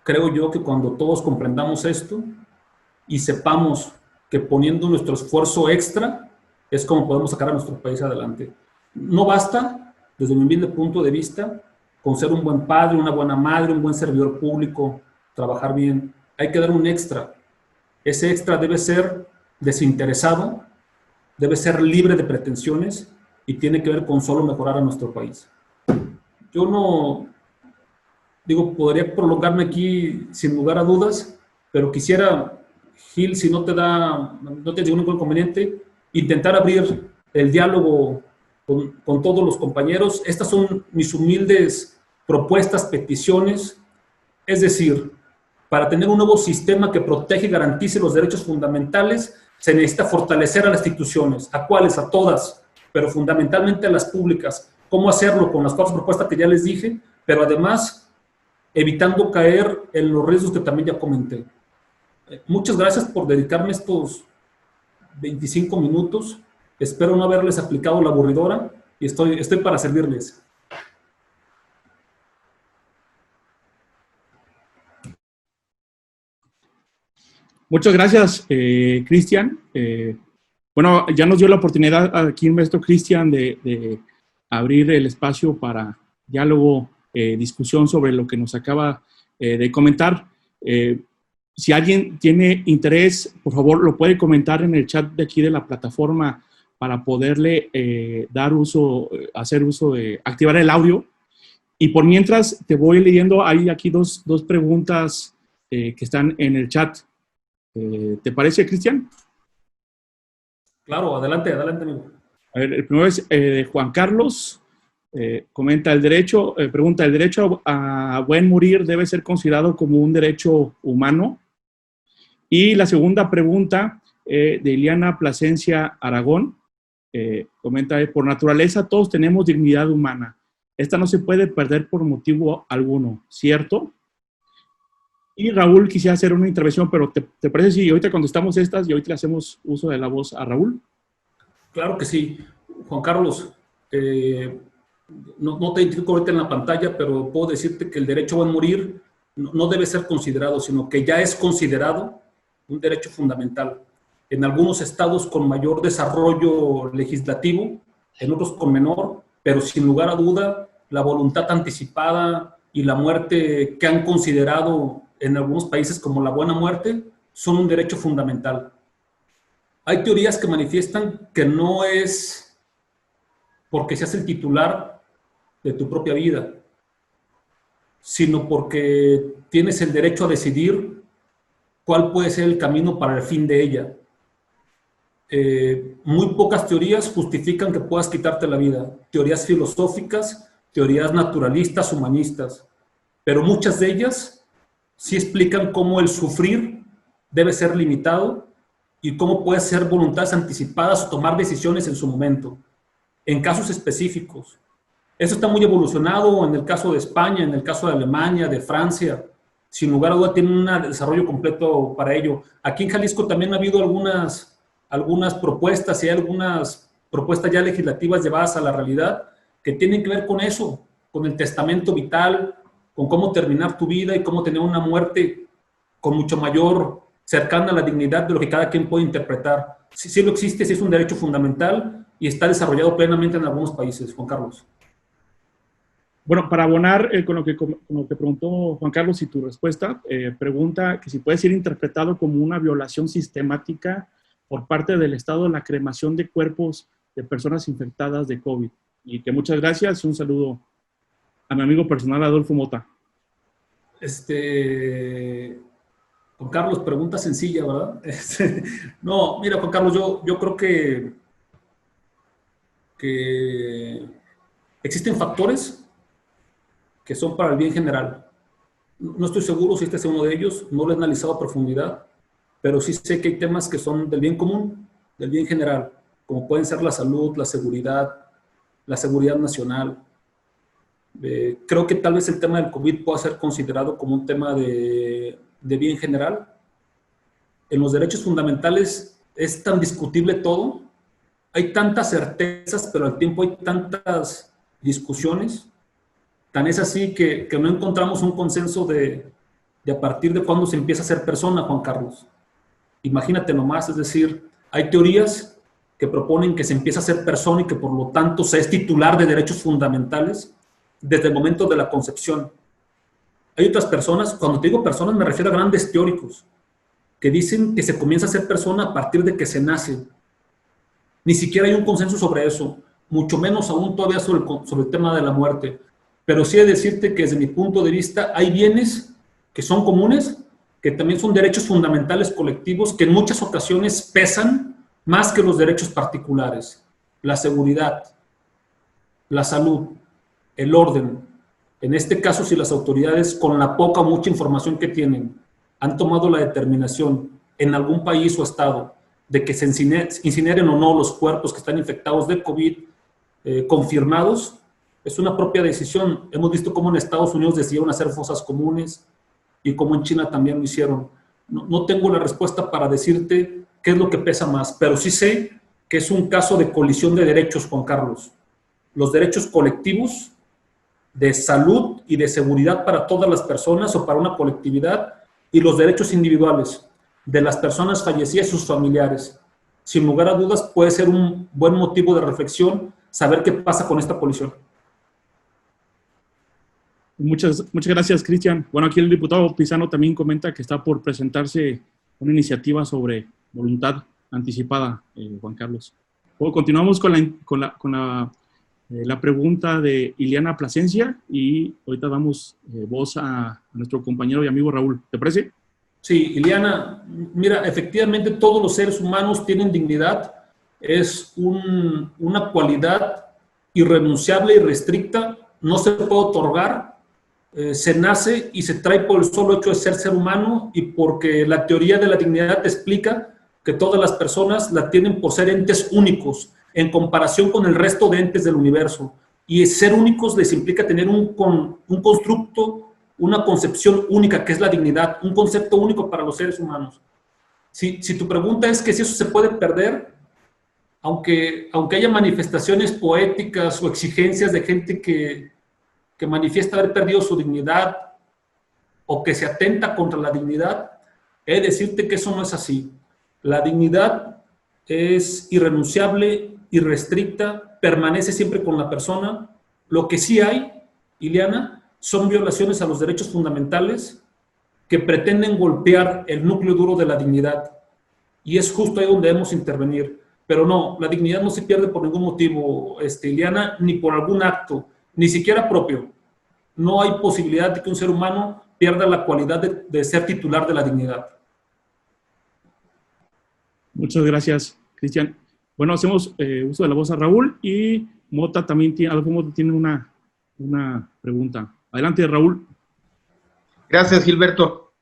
Speaker 3: creo yo que cuando todos comprendamos esto y sepamos que poniendo nuestro esfuerzo extra es como podemos sacar a nuestro país adelante. No basta, desde mi humilde punto de vista, con ser un buen padre, una buena madre, un buen servidor público, trabajar bien. Hay que dar un extra. Ese extra debe ser desinteresado, debe ser libre de pretensiones y tiene que ver con solo mejorar a nuestro país. Yo no, digo, podría prolongarme aquí sin lugar a dudas, pero quisiera, Gil, si no tienes ningún inconveniente, intentar abrir el diálogo con todos los compañeros. Estas son mis humildes propuestas, peticiones, es decir, para tener un nuevo sistema que protege y garantice los derechos fundamentales, se necesita fortalecer a las instituciones. ¿A cuáles? A todas, pero fundamentalmente a las públicas. ¿Cómo hacerlo? Con las 4 propuestas que ya les dije, pero además evitando caer en los riesgos que también ya comenté. Muchas gracias por dedicarme estos 25 minutos. Espero no haberles aplicado la aburridora y estoy para servirles.
Speaker 1: Muchas gracias, Cristian. Bueno, ya nos dio la oportunidad aquí el maestro Cristian de abrir el espacio para diálogo, discusión sobre lo que nos acaba de comentar. Si alguien tiene interés, por favor, lo puede comentar en el chat de aquí de la plataforma para poderle dar uso, hacer uso de, activar el audio. Y por mientras te voy leyendo, hay aquí dos preguntas que están en el chat. ¿Te parece, Cristian?
Speaker 3: Claro, adelante, amigo.
Speaker 1: A ver, el primero es de Juan Carlos. Comenta pregunta, ¿el derecho a buen morir debe ser considerado como un derecho humano? Y la segunda pregunta de Ileana Plasencia Aragón. Comenta, por naturaleza todos tenemos dignidad humana. Esta no se puede perder por motivo alguno, ¿cierto? Y Raúl quisiera hacer una intervención, pero ¿te parece si ahorita contestamos estas y ahorita le hacemos uso de la voz a Raúl?
Speaker 3: Claro que sí. Juan Carlos, no te identifico ahorita en la pantalla, pero puedo decirte que el derecho a morir no debe ser considerado, sino que ya es considerado un derecho fundamental. En algunos estados con mayor desarrollo legislativo, en otros con menor, pero sin lugar a duda, la voluntad anticipada y la muerte que han considerado en algunos países como la buena muerte son un derecho fundamental. Hay teorías que manifiestan que no es porque seas el titular de tu propia vida, sino porque tienes el derecho a decidir cuál puede ser el camino para el fin de ella. Muy pocas teorías justifican que puedas quitarte la vida. Teorías filosóficas, teorías naturalistas, humanistas, pero muchas de ellas sí explican cómo el sufrir debe ser limitado y cómo puede ser voluntades anticipadas o tomar decisiones en su momento, en casos específicos. Eso está muy evolucionado en el caso de España, en el caso de Alemania, de Francia. Sin lugar a duda tienen un desarrollo completo para ello. Aquí en Jalisco también ha habido algunas propuestas y hay algunas propuestas ya legislativas llevadas a la realidad que tienen que ver con eso, con el testamento vital, con cómo terminar tu vida y cómo tener una muerte con mucho mayor cercana a la dignidad de lo que cada quien puede interpretar. Sí lo existe, sí es un derecho fundamental y está desarrollado plenamente en algunos países, Juan Carlos.
Speaker 1: Bueno, para abonar con lo que preguntó Juan Carlos y tu respuesta, pregunta que si puede ser interpretado como una violación sistemática por parte del Estado la cremación de cuerpos de personas infectadas de COVID. Y que muchas gracias y un saludo a mi amigo personal Adolfo Mota.
Speaker 3: Juan Carlos, pregunta sencilla, ¿verdad? No, mira, Juan Carlos, yo creo que existen factores que son para el bien general. No estoy seguro si este es uno de ellos, no lo he analizado a profundidad, pero sí sé que hay temas que son del bien común, del bien general, como pueden ser la salud, la seguridad nacional. Creo que tal vez el tema del COVID pueda ser considerado como un tema de bien general. En los derechos fundamentales es tan discutible todo, hay tantas certezas, pero al tiempo hay tantas discusiones. Tan es así que no encontramos un consenso de a partir de cuándo se empieza a ser persona, Juan Carlos. Imagínate nomás, es decir, hay teorías que proponen que se empieza a ser persona y que por lo tanto se es titular de derechos fundamentales desde el momento de la concepción. Hay otras personas, cuando te digo personas me refiero a grandes teóricos, que dicen que se comienza a ser persona a partir de que se nace. Ni siquiera hay un consenso sobre eso, mucho menos aún todavía sobre el tema de la muerte. Pero sí he de decirte que desde mi punto de vista hay bienes que son comunes, que también son derechos fundamentales colectivos, que en muchas ocasiones pesan más que los derechos particulares. La seguridad, la salud, el orden. En este caso, si las autoridades, con la poca o mucha información que tienen, han tomado la determinación en algún país o estado de que se incineren o no los cuerpos que están infectados de COVID confirmados, es una propia decisión. Hemos visto cómo en Estados Unidos decidieron hacer fosas comunes y cómo en China también lo hicieron. No tengo la respuesta para decirte qué es lo que pesa más, pero sí sé que es un caso de colisión de derechos, Juan Carlos. Los derechos colectivos de salud y de seguridad para todas las personas o para una colectividad, y los derechos individuales de las personas fallecidas y sus familiares. Sin lugar a dudas, puede ser un buen motivo de reflexión saber qué pasa con esta colisión.
Speaker 1: Muchas gracias, Cristian. Bueno, aquí el diputado Pizano también comenta que está por presentarse una iniciativa sobre voluntad anticipada, Juan Carlos. Bueno, continuamos con la pregunta de Ileana Plasencia y ahorita damos voz a nuestro compañero y amigo Raúl. ¿Te parece?
Speaker 3: Sí, Ileana, mira, efectivamente todos los seres humanos tienen dignidad. Es una cualidad irrenunciable y restricta. No se puede otorgar. Se nace y se trae por el solo hecho de ser humano y porque la teoría de la dignidad te explica que todas las personas la tienen por ser entes únicos en comparación con el resto de entes del universo. Y ser únicos les implica tener un constructo, una concepción única, que es la dignidad, un concepto único para los seres humanos. Si tu pregunta es que si eso se puede perder, aunque haya manifestaciones poéticas o exigencias de gente que manifiesta haber perdido su dignidad o que se atenta contra la dignidad, he de decirte que eso no es así. La dignidad es irrenunciable, irrestricta, permanece siempre con la persona. Lo que sí hay, Ileana, son violaciones a los derechos fundamentales que pretenden golpear el núcleo duro de la dignidad. Y es justo ahí donde debemos intervenir. Pero no, la dignidad no se pierde por ningún motivo, Ileana, ni por algún acto, ni siquiera propio. No hay posibilidad de que un ser humano pierda la cualidad de ser titular de la dignidad.
Speaker 1: Muchas gracias, Cristian. Bueno, hacemos uso de la voz a Raúl y Mota también tiene una pregunta. Adelante, Raúl.
Speaker 4: Gracias, Gilberto.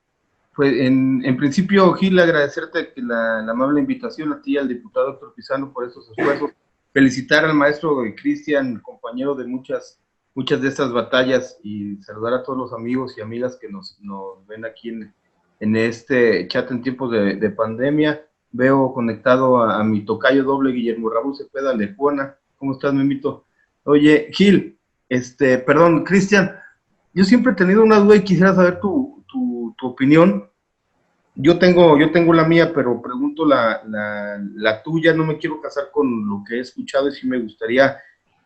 Speaker 4: Pues en principio, Gil, agradecerte la amable invitación a ti y al diputado Héctor Pizano por estos esfuerzos. Felicitar al maestro Cristian, compañero de muchas de estas batallas, y saludar a todos los amigos y amigas que nos ven aquí en este chat en tiempos de pandemia. Veo conectado a mi tocayo doble, Guillermo Raúl Cepeda Lejona. ¿Cómo estás, Memito? Oye, Gil, perdón, Cristian, yo siempre he tenido una duda y quisiera saber tu opinión. Yo tengo la mía, pero pregunto la tuya. No me quiero casar con lo que he escuchado y sí me gustaría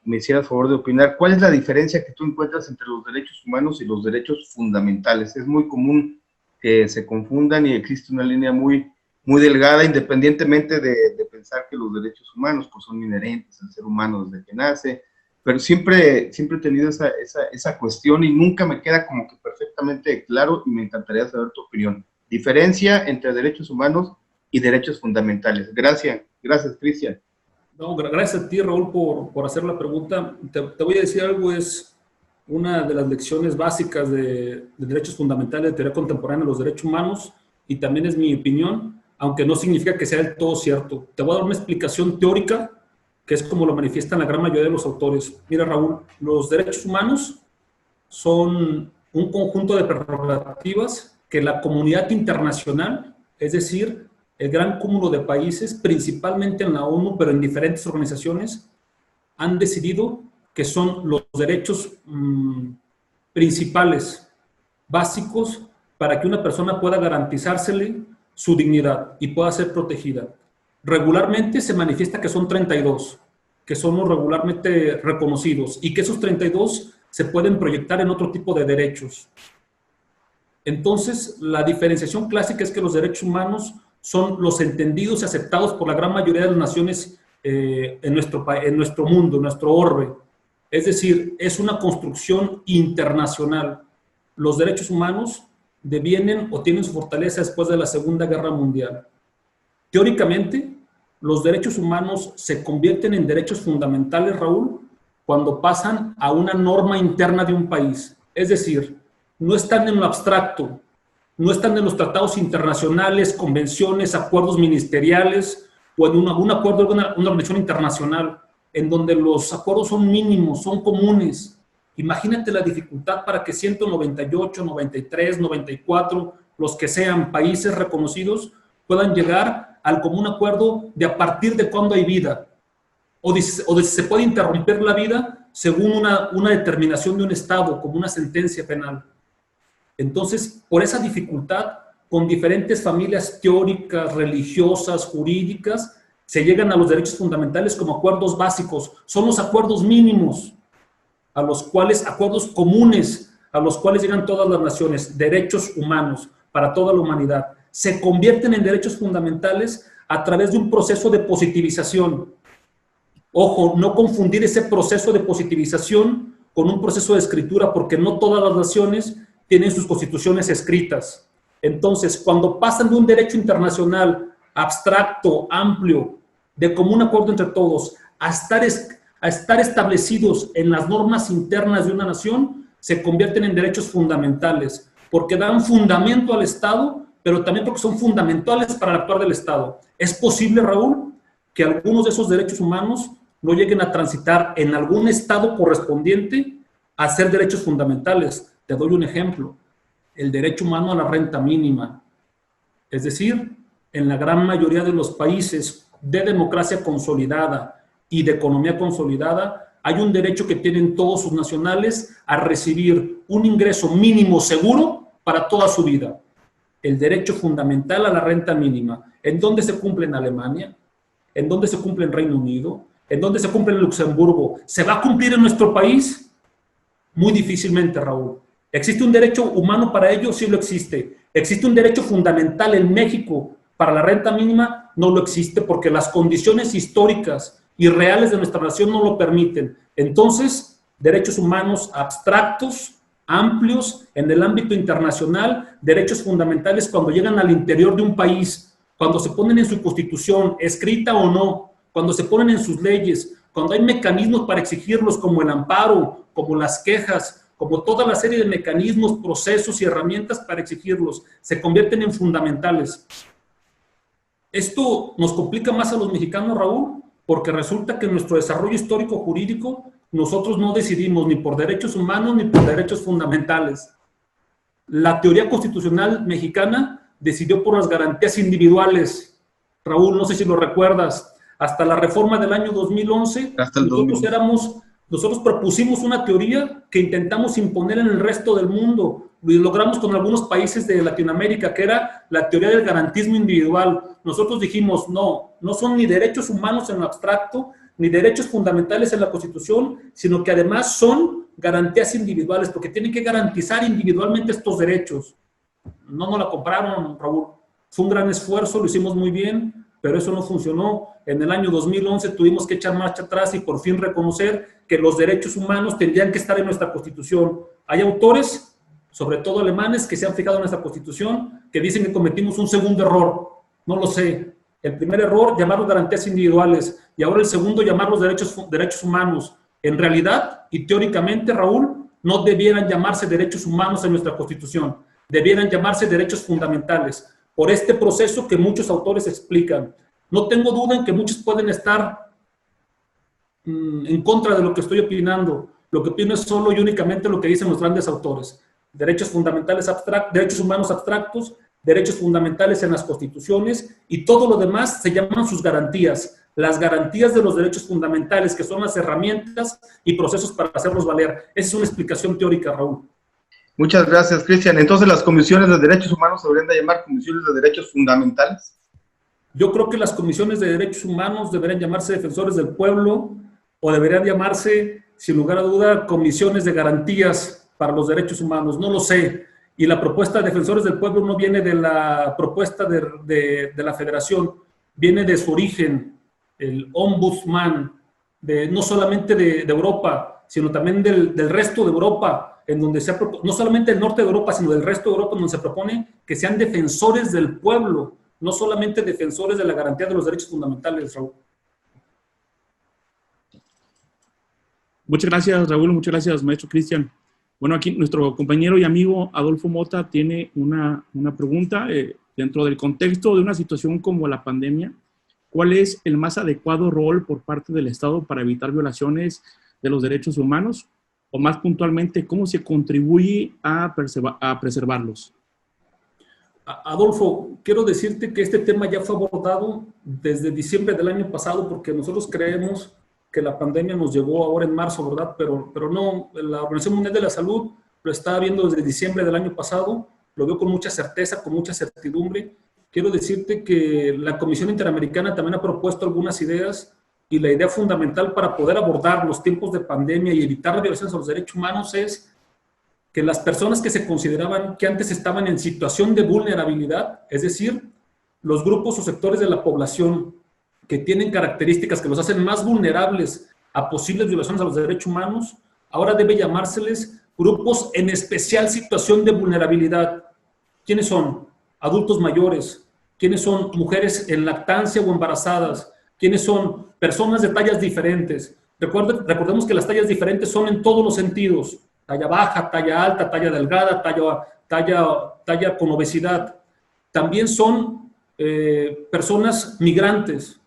Speaker 4: me hicieras favor de opinar. ¿Cuál es la diferencia que tú encuentras entre los derechos humanos y los derechos fundamentales? Es muy común que se confundan y existe una línea muy delgada, independientemente de pensar que los derechos humanos pues son inherentes al ser humano desde que nace, pero siempre he tenido esa cuestión y nunca me queda como que perfectamente claro, y me encantaría saber tu opinión. Diferencia entre derechos humanos y derechos fundamentales. Gracias, Cristian.
Speaker 3: No, gracias a ti, Raúl, por hacer la pregunta. Te voy a decir algo, es una de las lecciones básicas de derechos fundamentales de teoría contemporánea de los derechos humanos, y también es mi opinión, aunque no significa que sea del todo cierto. Te voy a dar una explicación teórica, que es como lo manifiestan la gran mayoría de los autores. Mira, Raúl, los derechos humanos son un conjunto de prerrogativas que la comunidad internacional, es decir, el gran cúmulo de países, principalmente en la ONU, pero en diferentes organizaciones, han decidido que son los derechos principales, básicos, para que una persona pueda garantizársele su dignidad y pueda ser protegida. Regularmente se manifiesta que son 32, que son los regularmente reconocidos, y que esos 32 se pueden proyectar en otro tipo de derechos. Entonces, la diferenciación clásica es que los derechos humanos son los entendidos y aceptados por la gran mayoría de las naciones en nuestro mundo, en nuestro orbe. Es decir, es una construcción internacional. Los derechos humanos devienen o tienen su fortaleza después de la Segunda Guerra Mundial. Teóricamente, los derechos humanos se convierten en derechos fundamentales, Raúl, cuando pasan a una norma interna de un país. Es decir, no están en lo abstracto, no están en los tratados internacionales, convenciones, acuerdos ministeriales o en un acuerdo de una organización internacional, en donde los acuerdos son mínimos, son comunes. Imagínate la dificultad para que 198, 93, 94, los que sean países reconocidos, puedan llegar al común acuerdo de a partir de cuándo hay vida, o de si se puede interrumpir la vida según una determinación de un Estado, como una sentencia penal. Entonces, por esa dificultad, con diferentes familias teóricas, religiosas, jurídicas, se llegan a los derechos fundamentales como acuerdos básicos. Son los acuerdos mínimos, a los cuales, acuerdos comunes, a los cuales llegan todas las naciones, derechos humanos para toda la humanidad. Se convierten en derechos fundamentales a través de un proceso de positivización. Ojo, no confundir ese proceso de positivización con un proceso de escritura, porque no todas las naciones tienen sus constituciones escritas. Entonces, cuando pasan de un derecho internacional abstracto, amplio, de común acuerdo entre todos, a estar establecidos en las normas internas de una nación, se convierten en derechos fundamentales, porque dan fundamento al Estado, pero también porque son fundamentales para el actuar del Estado. Es posible, Raúl, que algunos de esos derechos humanos no lleguen a transitar en algún Estado correspondiente a ser derechos fundamentales. Te doy un ejemplo: el derecho humano a la renta mínima. Es decir, en la gran mayoría de los países de democracia consolidada y de economía consolidada, hay un derecho que tienen todos sus nacionales a recibir un ingreso mínimo seguro para toda su vida. El derecho fundamental a la renta mínima. ¿En dónde se cumple en Alemania? ¿En dónde se cumple en Reino Unido? ¿En dónde se cumple en Luxemburgo? ¿Se va a cumplir en nuestro país? Muy difícilmente, Raúl. ¿Existe un derecho humano para ello? Sí lo existe. ¿Existe un derecho fundamental en México para la renta mínima? No lo existe, porque las condiciones históricas y reales de nuestra nación no lo permiten. Entonces, derechos humanos abstractos, amplios, en el ámbito internacional, derechos fundamentales cuando llegan al interior de un país, cuando se ponen en su constitución, escrita o no, cuando se ponen en sus leyes, cuando hay mecanismos para exigirlos, como el amparo, como las quejas, como toda la serie de mecanismos, procesos y herramientas para exigirlos, se convierten en fundamentales. Esto nos complica más a los mexicanos, Raúl, porque resulta que en nuestro desarrollo histórico jurídico nosotros no decidimos ni por derechos humanos ni por derechos fundamentales. La teoría constitucional mexicana decidió por las garantías individuales. Raúl, no sé si lo recuerdas, hasta la reforma del año 2011, nosotros propusimos una teoría que intentamos imponer en el resto del mundo, y logramos con algunos países de Latinoamérica, que era la teoría del garantismo individual. Nosotros dijimos, no son ni derechos humanos en lo abstracto, ni derechos fundamentales en la Constitución, sino que además son garantías individuales, porque tienen que garantizar individualmente estos derechos. No nos la compraron, Raúl. Fue un gran esfuerzo, lo hicimos muy bien, pero eso no funcionó. En el año 2011 tuvimos que echar marcha atrás y por fin reconocer que los derechos humanos tendrían que estar en nuestra Constitución. Hay autores, sobre todo alemanes, que se han fijado en nuestra Constitución, que dicen que cometimos un segundo error. No lo sé. El primer error, llamarlos garantías individuales, y ahora el segundo, llamarlos derechos humanos. En realidad, y teóricamente, Raúl, no debieran llamarse derechos humanos en nuestra Constitución, debieran llamarse derechos fundamentales, por este proceso que muchos autores explican. No tengo duda en que muchos pueden estar en contra de lo que estoy opinando. Lo que opino es solo y únicamente lo que dicen los grandes autores. Derechos fundamentales abstractos, derechos humanos abstractos, derechos fundamentales en las constituciones, y todo lo demás se llaman sus garantías. las garantías de los derechos fundamentales, que son las herramientas y procesos para hacerlos valer. Esa es una explicación teórica, Raúl.
Speaker 4: Muchas gracias, Cristian. Entonces, ¿las comisiones de derechos humanos se deberían de llamar comisiones de derechos fundamentales?
Speaker 3: Yo creo que las comisiones de derechos humanos deberían llamarse defensores del pueblo, o deberían llamarse, sin lugar a duda, comisiones de garantías para los derechos humanos. No lo sé. Y la propuesta de defensores del pueblo no viene de la propuesta de la federación, viene de su origen, el ombudsman, no solamente de Europa, sino también del resto de Europa, en donde no solamente del norte de Europa, sino del resto de Europa, en donde se propone que sean defensores del pueblo, no solamente defensores de la garantía de los derechos fundamentales, Raúl.
Speaker 1: Muchas gracias, Raúl. Muchas gracias, maestro Cristian. Bueno, aquí nuestro compañero y amigo Adolfo Mota tiene una pregunta dentro del contexto de una situación como la pandemia. ¿Cuál es el más adecuado rol por parte del Estado para evitar violaciones de los derechos humanos? O más puntualmente, ¿cómo se contribuye a preservarlos?
Speaker 3: Adolfo, quiero decirte que este tema ya fue abordado desde diciembre del año pasado, porque nosotros creemos que la pandemia nos llegó ahora en marzo, ¿verdad? Pero no, la Organización Mundial de la Salud lo estaba viendo desde diciembre del año pasado, lo veo con mucha certeza, con mucha certidumbre. Quiero decirte que la Comisión Interamericana también ha propuesto algunas ideas, y la idea fundamental para poder abordar los tiempos de pandemia y evitar las violaciones a los derechos humanos es que las personas que se consideraban que antes estaban en situación de vulnerabilidad, es decir, los grupos o sectores de la población que tienen características que los hacen más vulnerables a posibles violaciones a los derechos humanos, ahora debe llamárseles grupos en especial situación de vulnerabilidad. ¿Quiénes son? Adultos mayores. ¿Quiénes son? Mujeres en lactancia o embarazadas. ¿Quiénes son? Personas de tallas diferentes. Recordemos que las tallas diferentes son en todos los sentidos. Talla baja, talla alta, talla delgada, talla con obesidad. También son personas migrantes,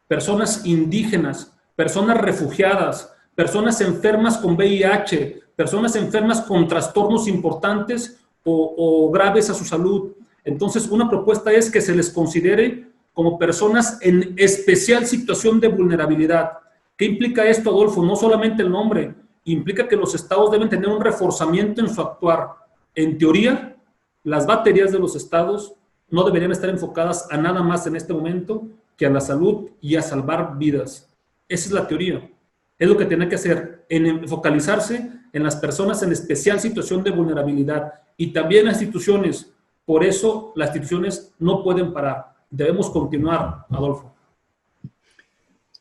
Speaker 3: personas indígenas, personas refugiadas, personas enfermas con VIH, personas enfermas con trastornos importantes o graves a su salud. Entonces, una propuesta es que se les considere como personas en especial situación de vulnerabilidad. ¿Qué implica esto, Adolfo? No solamente el nombre, implica que los estados deben tener un reforzamiento en su actuar. En teoría, las baterías de los estados no deberían estar enfocadas a nada más en este momento que a la salud y a salvar vidas. Esa es la teoría. Es lo que tiene que hacer, en focalizarse en las personas en especial situación de vulnerabilidad, y también las instituciones. Por eso las instituciones no pueden parar. Debemos continuar, Adolfo.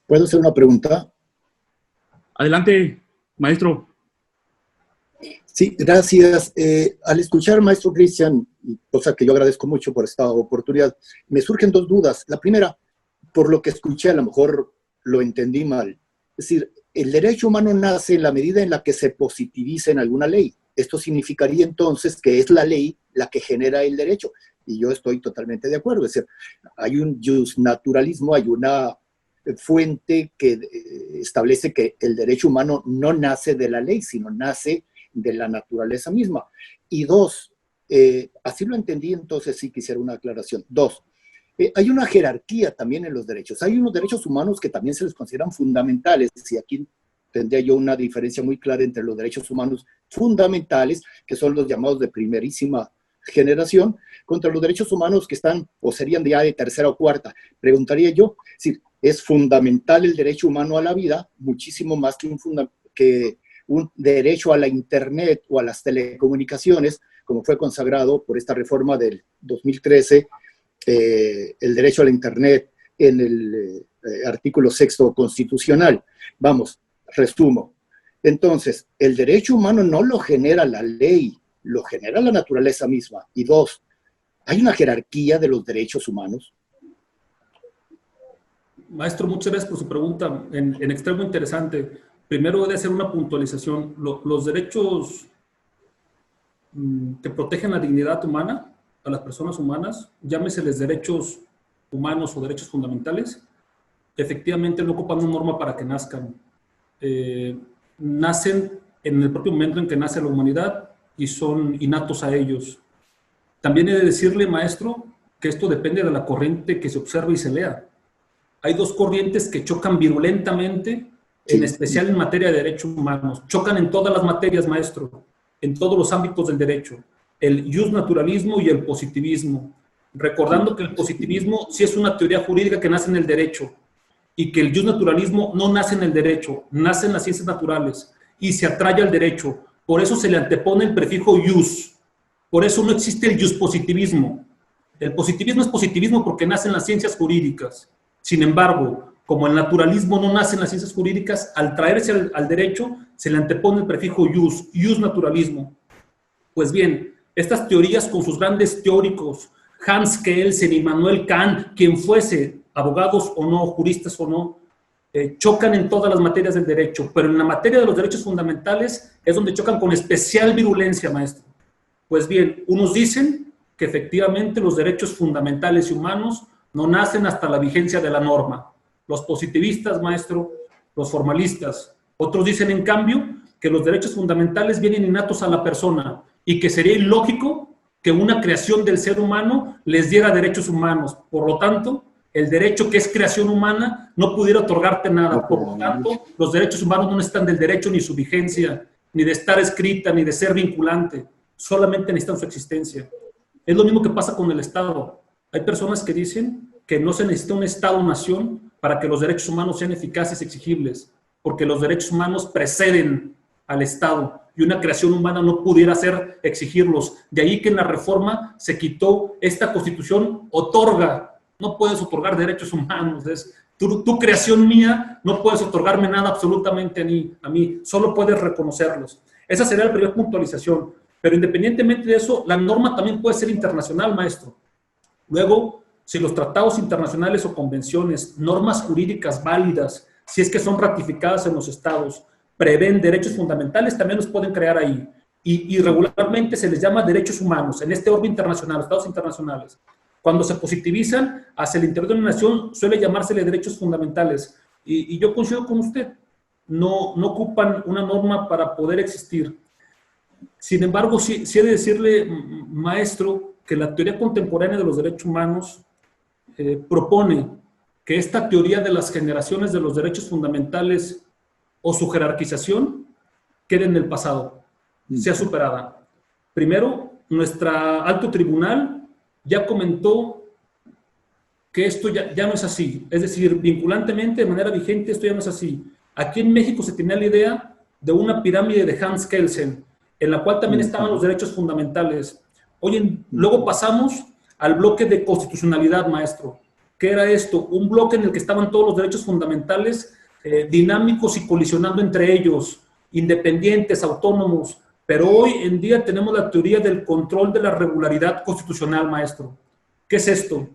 Speaker 5: ¿Puedo hacer una pregunta?
Speaker 1: Adelante, maestro.
Speaker 5: Sí, gracias. Al escuchar al maestro Cristian, cosa que yo agradezco mucho por esta oportunidad, me surgen dos dudas. La primera, por lo que escuché, a lo mejor lo entendí mal. Es decir, el derecho humano nace en la medida en la que se positiviza en alguna ley. Esto significaría entonces que es la ley la que genera el derecho. Y yo estoy totalmente de acuerdo. Es decir, hay un justnaturalismo, hay una fuente que establece que el derecho humano no nace de la ley, sino nace de la naturaleza misma. Y dos, así lo entendí, entonces sí quisiera una aclaración. Dos, hay una jerarquía también en los derechos. Hay unos derechos humanos que también se les consideran fundamentales, y aquí tendría yo una diferencia muy clara entre los derechos humanos fundamentales, que son los llamados de primerísima generación, contra los derechos humanos que están o serían ya de tercera o cuarta. Preguntaría yo, si es fundamental el derecho humano a la vida, muchísimo más que un derecho a la internet o a las telecomunicaciones, como fue consagrado por esta reforma del 2013, el derecho a la internet en el artículo 6º constitucional. Vamos, resumo. Entonces, el derecho humano no lo genera la ley, lo genera la naturaleza misma. Y dos, ¿hay una jerarquía de los derechos humanos?
Speaker 3: Maestro, muchas gracias por su pregunta, en extremo interesante. Primero debe hacer una puntualización. Los derechos que protegen la dignidad humana a las personas humanas, llámeseles derechos humanos o derechos fundamentales, efectivamente no ocupan una norma para que nazcan. Nacen en el propio momento en que nace la humanidad y son innatos a ellos. También he de decirle, maestro, que esto depende de la corriente que se observe y se lea. hay dos corrientes que chocan virulentamente, en especial en materia de derechos humanos. Chocan en todas las materias, maestro, en todos los ámbitos del derecho. El justnaturalismo y el positivismo. Recordando que el positivismo sí es una teoría jurídica que nace en el derecho y que el justnaturalismo no nace en el derecho, nace en las ciencias naturales y se atrae al derecho. Por eso se le antepone el prefijo jus. Por eso no existe el juspositivismo. El positivismo es positivismo porque nace en las ciencias jurídicas. Sin embargo, como el naturalismo no nace en las ciencias jurídicas, al traerse al derecho, se le antepone el prefijo justnaturalismo. Pues bien, estas teorías con sus grandes teóricos, Hans Kelsen, Immanuel Kant, quien fuese, abogados o no, juristas o no, chocan en todas las materias del derecho, pero en la materia de los derechos fundamentales es donde chocan con especial virulencia, maestro. Pues bien, unos dicen que efectivamente los derechos fundamentales y humanos no nacen hasta la vigencia de la norma. Los positivistas, maestro, los formalistas. Otros dicen, en cambio, que los derechos fundamentales vienen innatos a la persona y que sería ilógico que una creación del ser humano les diera derechos humanos. Por lo tanto, el derecho que es creación humana no pudiera otorgarte nada. Por lo tanto, los derechos humanos no necesitan del derecho ni su vigencia, ni de estar escrita, ni de ser vinculante. Solamente necesitan su existencia. Es lo mismo que pasa con el Estado. Hay personas que dicen que no se necesita un Estado-nación para que los derechos humanos sean eficaces y exigibles, porque los derechos humanos preceden al Estado y una creación humana no pudiera ser exigirlos. De ahí que en la reforma se quitó esta Constitución, otorga, no puedes otorgar derechos humanos, es tu creación mía, no puedes otorgarme nada absolutamente a mí, solo puedes reconocerlos. Esa sería la primera puntualización. Pero independientemente de eso, la norma también puede ser internacional, maestro. Luego, si los tratados internacionales o convenciones, normas jurídicas válidas, si es que son ratificadas en los estados, prevén derechos fundamentales, también los pueden crear ahí. Y regularmente se les llama derechos humanos, en este orden internacional, estados internacionales. Cuando se positivizan hacia el interior de una nación, suele llamársele derechos fundamentales. Y yo coincido con usted, no ocupan una norma para poder existir. Sin embargo, sí he de decirle, maestro, que la teoría contemporánea de los derechos humanos propone que esta teoría de las generaciones de los derechos fundamentales o su jerarquización quede en el pasado, sea superada. Primero, nuestra alto tribunal ya comentó que esto ya no es así, es decir, vinculantemente, de manera vigente, esto ya no es así. Aquí en México se tenía la idea de una pirámide de Hans Kelsen, en la cual también estaban los derechos fundamentales. Luego pasamos al bloque de constitucionalidad, maestro. ¿Qué era esto? Un bloque en el que estaban todos los derechos fundamentales dinámicos y colisionando entre ellos, independientes, autónomos. Pero hoy en día tenemos la teoría del control de la regularidad constitucional, maestro. ¿Qué es esto?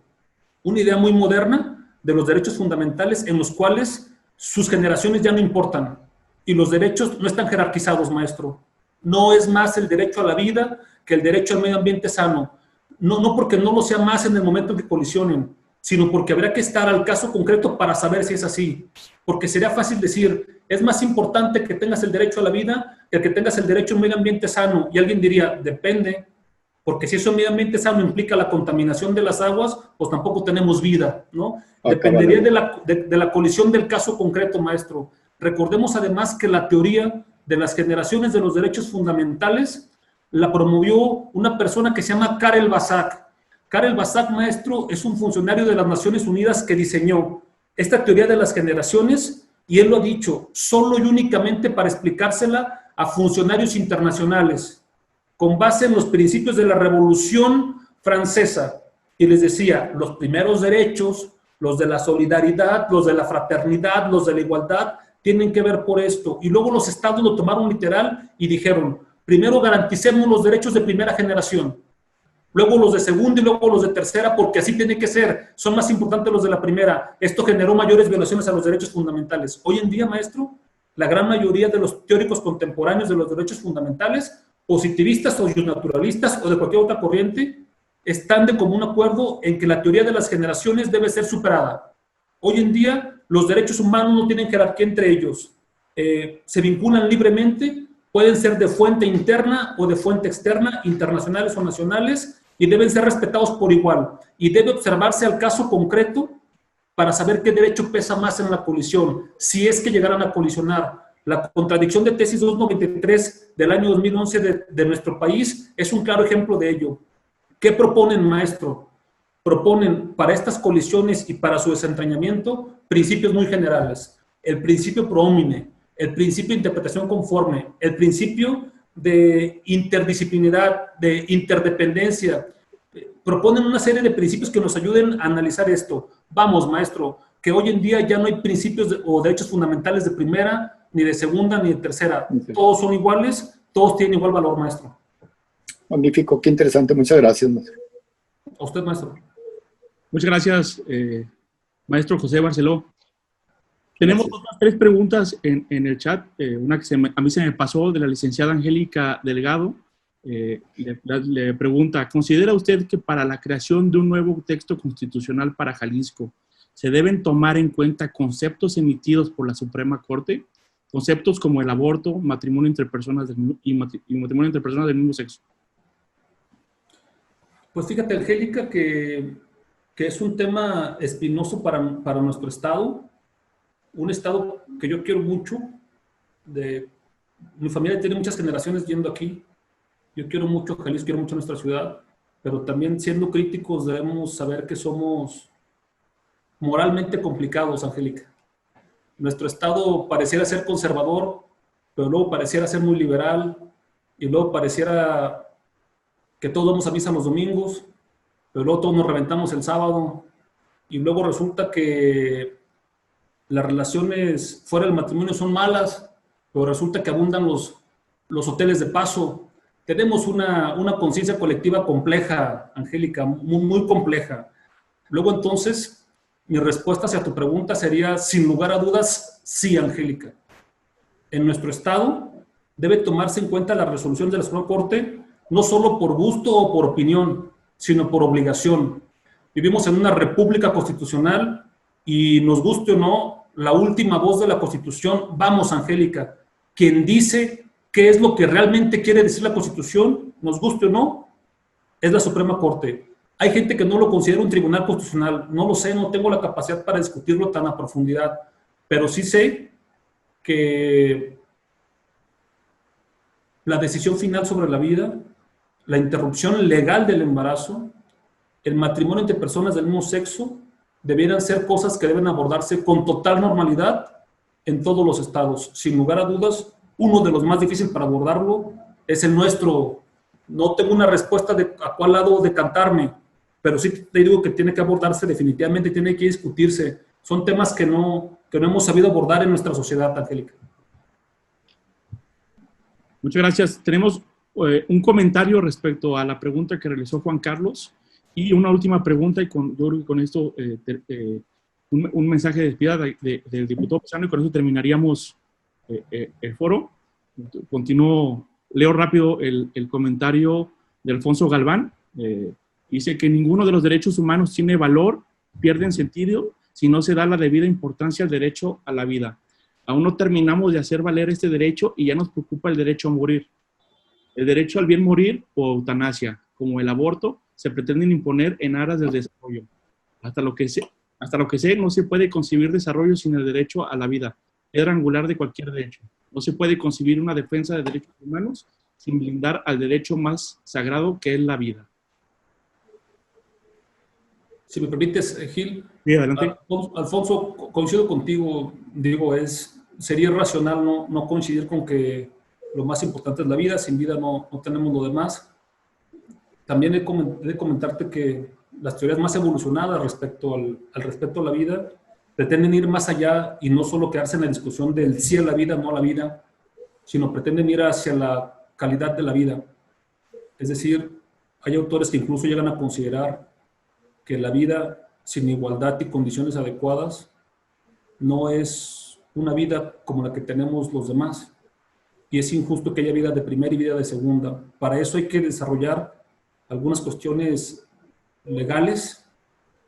Speaker 3: Una idea muy moderna de los derechos fundamentales en los cuales sus generaciones ya no importan y los derechos no están jerarquizados, maestro. No es más el derecho a la vida que el derecho al medio ambiente sano. No porque no lo sea más en el momento en que colisionen, sino porque habrá que estar al caso concreto para saber si es así. Porque sería fácil decir, es más importante que tengas el derecho a la vida que el que tengas el derecho a un medio ambiente sano. Y alguien diría, depende, porque si eso medio ambiente sano implica la contaminación de las aguas, pues tampoco tenemos vida, ¿no? Dependería de la colisión del caso concreto, maestro. Recordemos además que la teoría de las generaciones de los derechos fundamentales la promovió una persona que se llama Karel Basak. Karel Basak, maestro, es un funcionario de las Naciones Unidas que diseñó esta teoría de las generaciones, y él lo ha dicho, solo y únicamente para explicársela a funcionarios internacionales, con base en los principios de la Revolución Francesa. Y les decía, los primeros derechos, los de la solidaridad, los de la fraternidad, los de la igualdad, tienen que ver por esto. Y luego los estados lo tomaron literal y dijeron, primero garanticemos los derechos de primera generación, luego los de segunda y luego los de tercera, porque así tiene que ser, son más importantes los de la primera. Esto generó mayores violaciones a los derechos fundamentales. Hoy en día, maestro, la gran mayoría de los teóricos contemporáneos de los derechos fundamentales, positivistas o naturalistas o de cualquier otra corriente, están de común acuerdo en que la teoría de las generaciones debe ser superada. Hoy en día, los derechos humanos no tienen jerarquía entre ellos. Se vinculan libremente, pueden ser de fuente interna o de fuente externa, internacionales o nacionales, y deben ser respetados por igual. Y debe observarse al caso concreto para saber qué derecho pesa más en la colisión, si es que llegaran a colisionar. La contradicción de tesis 293 del año 2011 de nuestro país es un claro ejemplo de ello. ¿Qué proponen, maestro? Proponen para estas colisiones y para su desentrañamiento principios muy generales. El principio pro homine, el principio de interpretación conforme, el principio de interdisciplinaridad, de interdependencia. Proponen una serie de principios que nos ayuden a analizar esto. Vamos, maestro, que hoy en día ya no hay principios o derechos fundamentales de primera, ni de segunda, ni de tercera. Todos son iguales, todos tienen igual valor, maestro.
Speaker 5: Magnífico, qué interesante. Muchas gracias, maestro.
Speaker 3: A usted, maestro.
Speaker 1: Muchas gracias, maestro José Barceló. Tenemos otras 3 preguntas en el chat. Una que a mí se me pasó, de la licenciada Angélica Delgado. Le pregunta, ¿considera usted que para la creación de un nuevo texto constitucional para Jalisco se deben tomar en cuenta conceptos emitidos por la Suprema Corte? Conceptos como el aborto, matrimonio entre personas y matrimonio entre personas del mismo sexo.
Speaker 3: Pues fíjate, Angélica, que es un tema espinoso para nuestro estado, un estado que yo quiero mucho. Mi familia tiene muchas generaciones yendo aquí. Yo quiero mucho Jalisco, quiero mucho nuestra ciudad, pero también siendo críticos debemos saber que somos moralmente complicados, Angélica. Nuestro estado pareciera ser conservador, pero luego pareciera ser muy liberal, y luego pareciera que todos vamos a misa los domingos, pero luego todos nos reventamos el sábado, y luego resulta que las relaciones fuera del matrimonio son malas, pero resulta que abundan los hoteles de paso. Tenemos una conciencia colectiva compleja, Angélica, muy, muy compleja. Luego, entonces, mi respuesta hacia tu pregunta sería, sin lugar a dudas, sí, Angélica. En nuestro estado debe tomarse en cuenta la resolución de la Suprema Corte, no solo por gusto o por opinión, sino por obligación. Vivimos en una república constitucional y, nos guste o no, la última voz de la Constitución, vamos, Angélica, quien dice qué es lo que realmente quiere decir la Constitución, nos guste o no, es la Suprema Corte. Hay gente que no lo considera un tribunal constitucional, no lo sé, no tengo la capacidad para discutirlo tan a profundidad, pero sí sé que la decisión final sobre la vida, la interrupción legal del embarazo, el matrimonio entre personas del mismo sexo, debieran ser cosas que deben abordarse con total normalidad en todos los estados. Sin lugar a dudas, uno de los más difíciles para abordarlo es el nuestro. No tengo una respuesta de a cuál lado decantarme, pero sí te digo que tiene que abordarse definitivamente, tiene que discutirse. Son temas que no hemos sabido abordar en nuestra sociedad, Angélica.
Speaker 1: Muchas gracias. Tenemos un comentario respecto a la pregunta que realizó Juan Carlos y una última pregunta, y yo creo que con esto un mensaje de despedida del diputado Pizano, y con eso terminaríamos el foro. Continúo, leo rápido el comentario de Alfonso Galván. Dice que ninguno de los derechos humanos tiene valor, pierden sentido, si no se da la debida importancia al derecho a la vida. Aún no terminamos de hacer valer este derecho y ya nos preocupa el derecho a morir. El derecho al bien morir o eutanasia, como el aborto, se pretenden imponer en aras del desarrollo. Hasta lo que sé, no se puede concebir desarrollo sin el derecho a la vida, piedra angular de cualquier derecho. No se puede concebir una defensa de derechos humanos sin blindar al derecho más sagrado, que es la vida.
Speaker 3: Si me permites, Gil.
Speaker 1: Sí, adelante.
Speaker 3: Alfonso, coincido contigo, digo, sería irracional no coincidir con que lo más importante es la vida, sin vida no tenemos lo demás. También he de comentarte que las teorías más evolucionadas respecto al respeto a la vida pretenden ir más allá y no solo quedarse en la discusión del sí a la vida, no a la vida, sino pretenden ir hacia la calidad de la vida. Es decir, hay autores que incluso llegan a considerar que la vida sin igualdad y condiciones adecuadas no es una vida como la que tenemos los demás, y es injusto que haya vida de primera y vida de segunda. Para eso hay que desarrollar algunas cuestiones legales,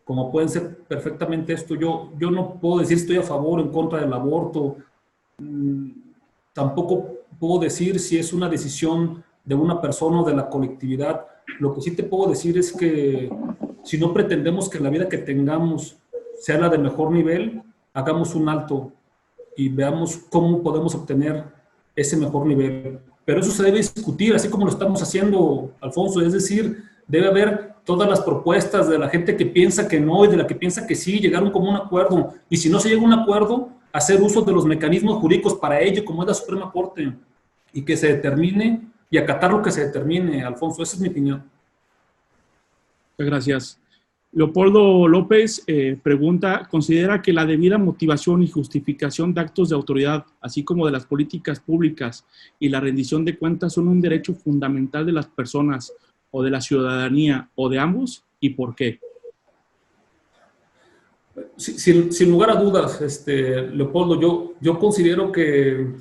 Speaker 3: como pueden ser perfectamente esto. Yo no puedo decir estoy a favor o en contra del aborto, tampoco puedo decir si es una decisión de una persona o de la colectividad. Lo que sí te puedo decir es que si no pretendemos que la vida que tengamos sea la de mejor nivel, hagamos un alto y veamos cómo podemos obtener ese mejor nivel. Pero eso se debe discutir, así como lo estamos haciendo, Alfonso, es decir, debe haber todas las propuestas de la gente que piensa que no y de la que piensa que sí, llegar a un común acuerdo. Y si no se llega a un acuerdo, hacer uso de los mecanismos jurídicos para ello, como es la Suprema Corte, y que se determine y acatar lo que se determine, Alfonso. Esa es mi opinión.
Speaker 1: Muchas gracias. Leopoldo López pregunta, ¿considera que la debida motivación y justificación de actos de autoridad, así como de las políticas públicas y la rendición de cuentas son un derecho fundamental de las personas o de la ciudadanía o de ambos? ¿Y por qué?
Speaker 3: Sin lugar a dudas, Leopoldo, yo considero que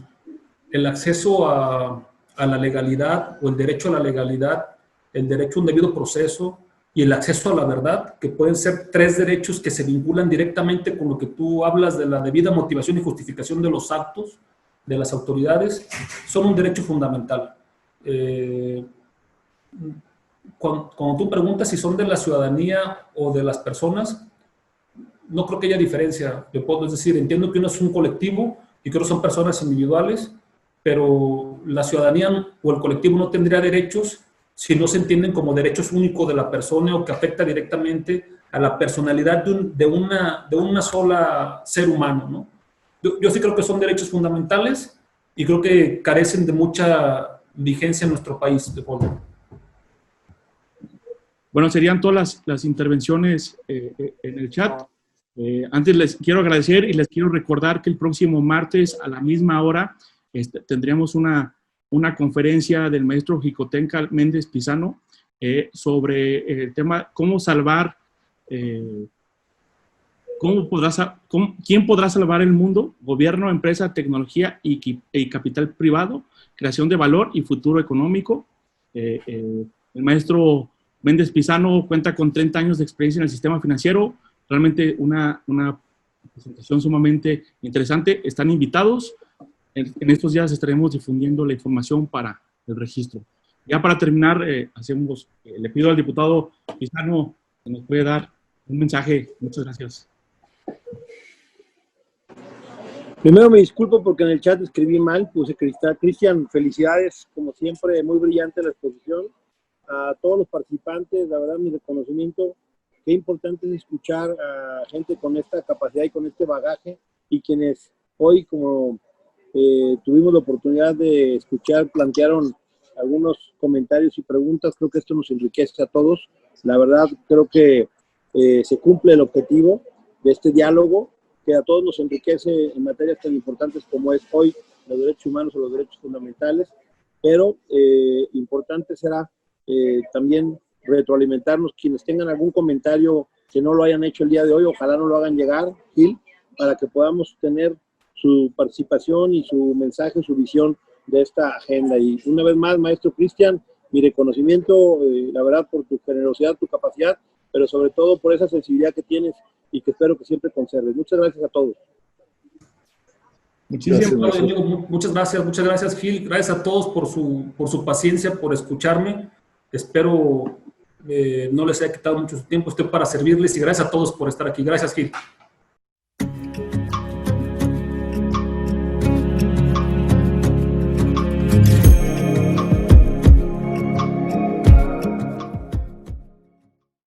Speaker 3: el acceso a la legalidad o el derecho a la legalidad, el derecho a un debido proceso y el acceso a la verdad, que pueden ser tres derechos que se vinculan directamente con lo que tú hablas de la debida motivación y justificación de los actos de las autoridades, son un derecho fundamental. Cuando tú preguntas si son de la ciudadanía o de las personas, no creo que haya diferencia, Leopoldo. Es decir, entiendo que uno es un colectivo y que otros son personas individuales, pero la ciudadanía o el colectivo no tendría derechos si no se entienden como derechos únicos de la persona o que afecta directamente a la personalidad de una sola ser humano, ¿no? Yo sí creo que son derechos fundamentales y creo que carecen de mucha vigencia en nuestro país, Leopoldo.
Speaker 1: Bueno, serían todas las intervenciones en el chat. Antes les quiero agradecer y les quiero recordar que el próximo martes a la misma hora tendríamos una conferencia del maestro Jicotenca Méndez Pizano sobre el tema cómo salvar, quién podrá salvar el mundo, gobierno, empresa, tecnología y capital privado, creación de valor y futuro económico. El maestro Méndez Pizano cuenta con 30 años de experiencia en el sistema financiero, realmente una presentación sumamente interesante. Están invitados. En estos días estaremos difundiendo la información para el registro. Ya para terminar, le pido al diputado Pizano que nos puede dar un mensaje. Muchas gracias.
Speaker 2: Primero me disculpo porque en el chat escribí mal, puse Cristian, felicidades, como siempre, muy brillante la exposición. A todos los participantes, la verdad, mi reconocimiento. Qué importante es escuchar a gente con esta capacidad y con este bagaje, y quienes hoy, como tuvimos la oportunidad de escuchar, plantearon algunos comentarios y preguntas. Creo que esto nos enriquece a todos. La verdad, creo que se cumple el objetivo de este diálogo, que a todos nos enriquece en materias tan importantes como es hoy los derechos humanos o los derechos fundamentales, pero importante será también retroalimentarnos. Quienes tengan algún comentario que no lo hayan hecho el día de hoy, ojalá no lo hagan llegar, Gil, para que podamos tener su participación y su mensaje, su visión de esta agenda. Y una vez más, maestro Cristian, mi reconocimiento, la verdad, por tu generosidad, tu capacidad, pero sobre todo por esa sensibilidad que tienes y que espero que siempre conserves. Muchas gracias a todos.
Speaker 3: Muchas gracias, Gil. Gracias a todos por su paciencia, por escucharme. Espero no les haya quitado mucho tiempo. Estoy para servirles y gracias a todos por estar aquí. Gracias, Gil.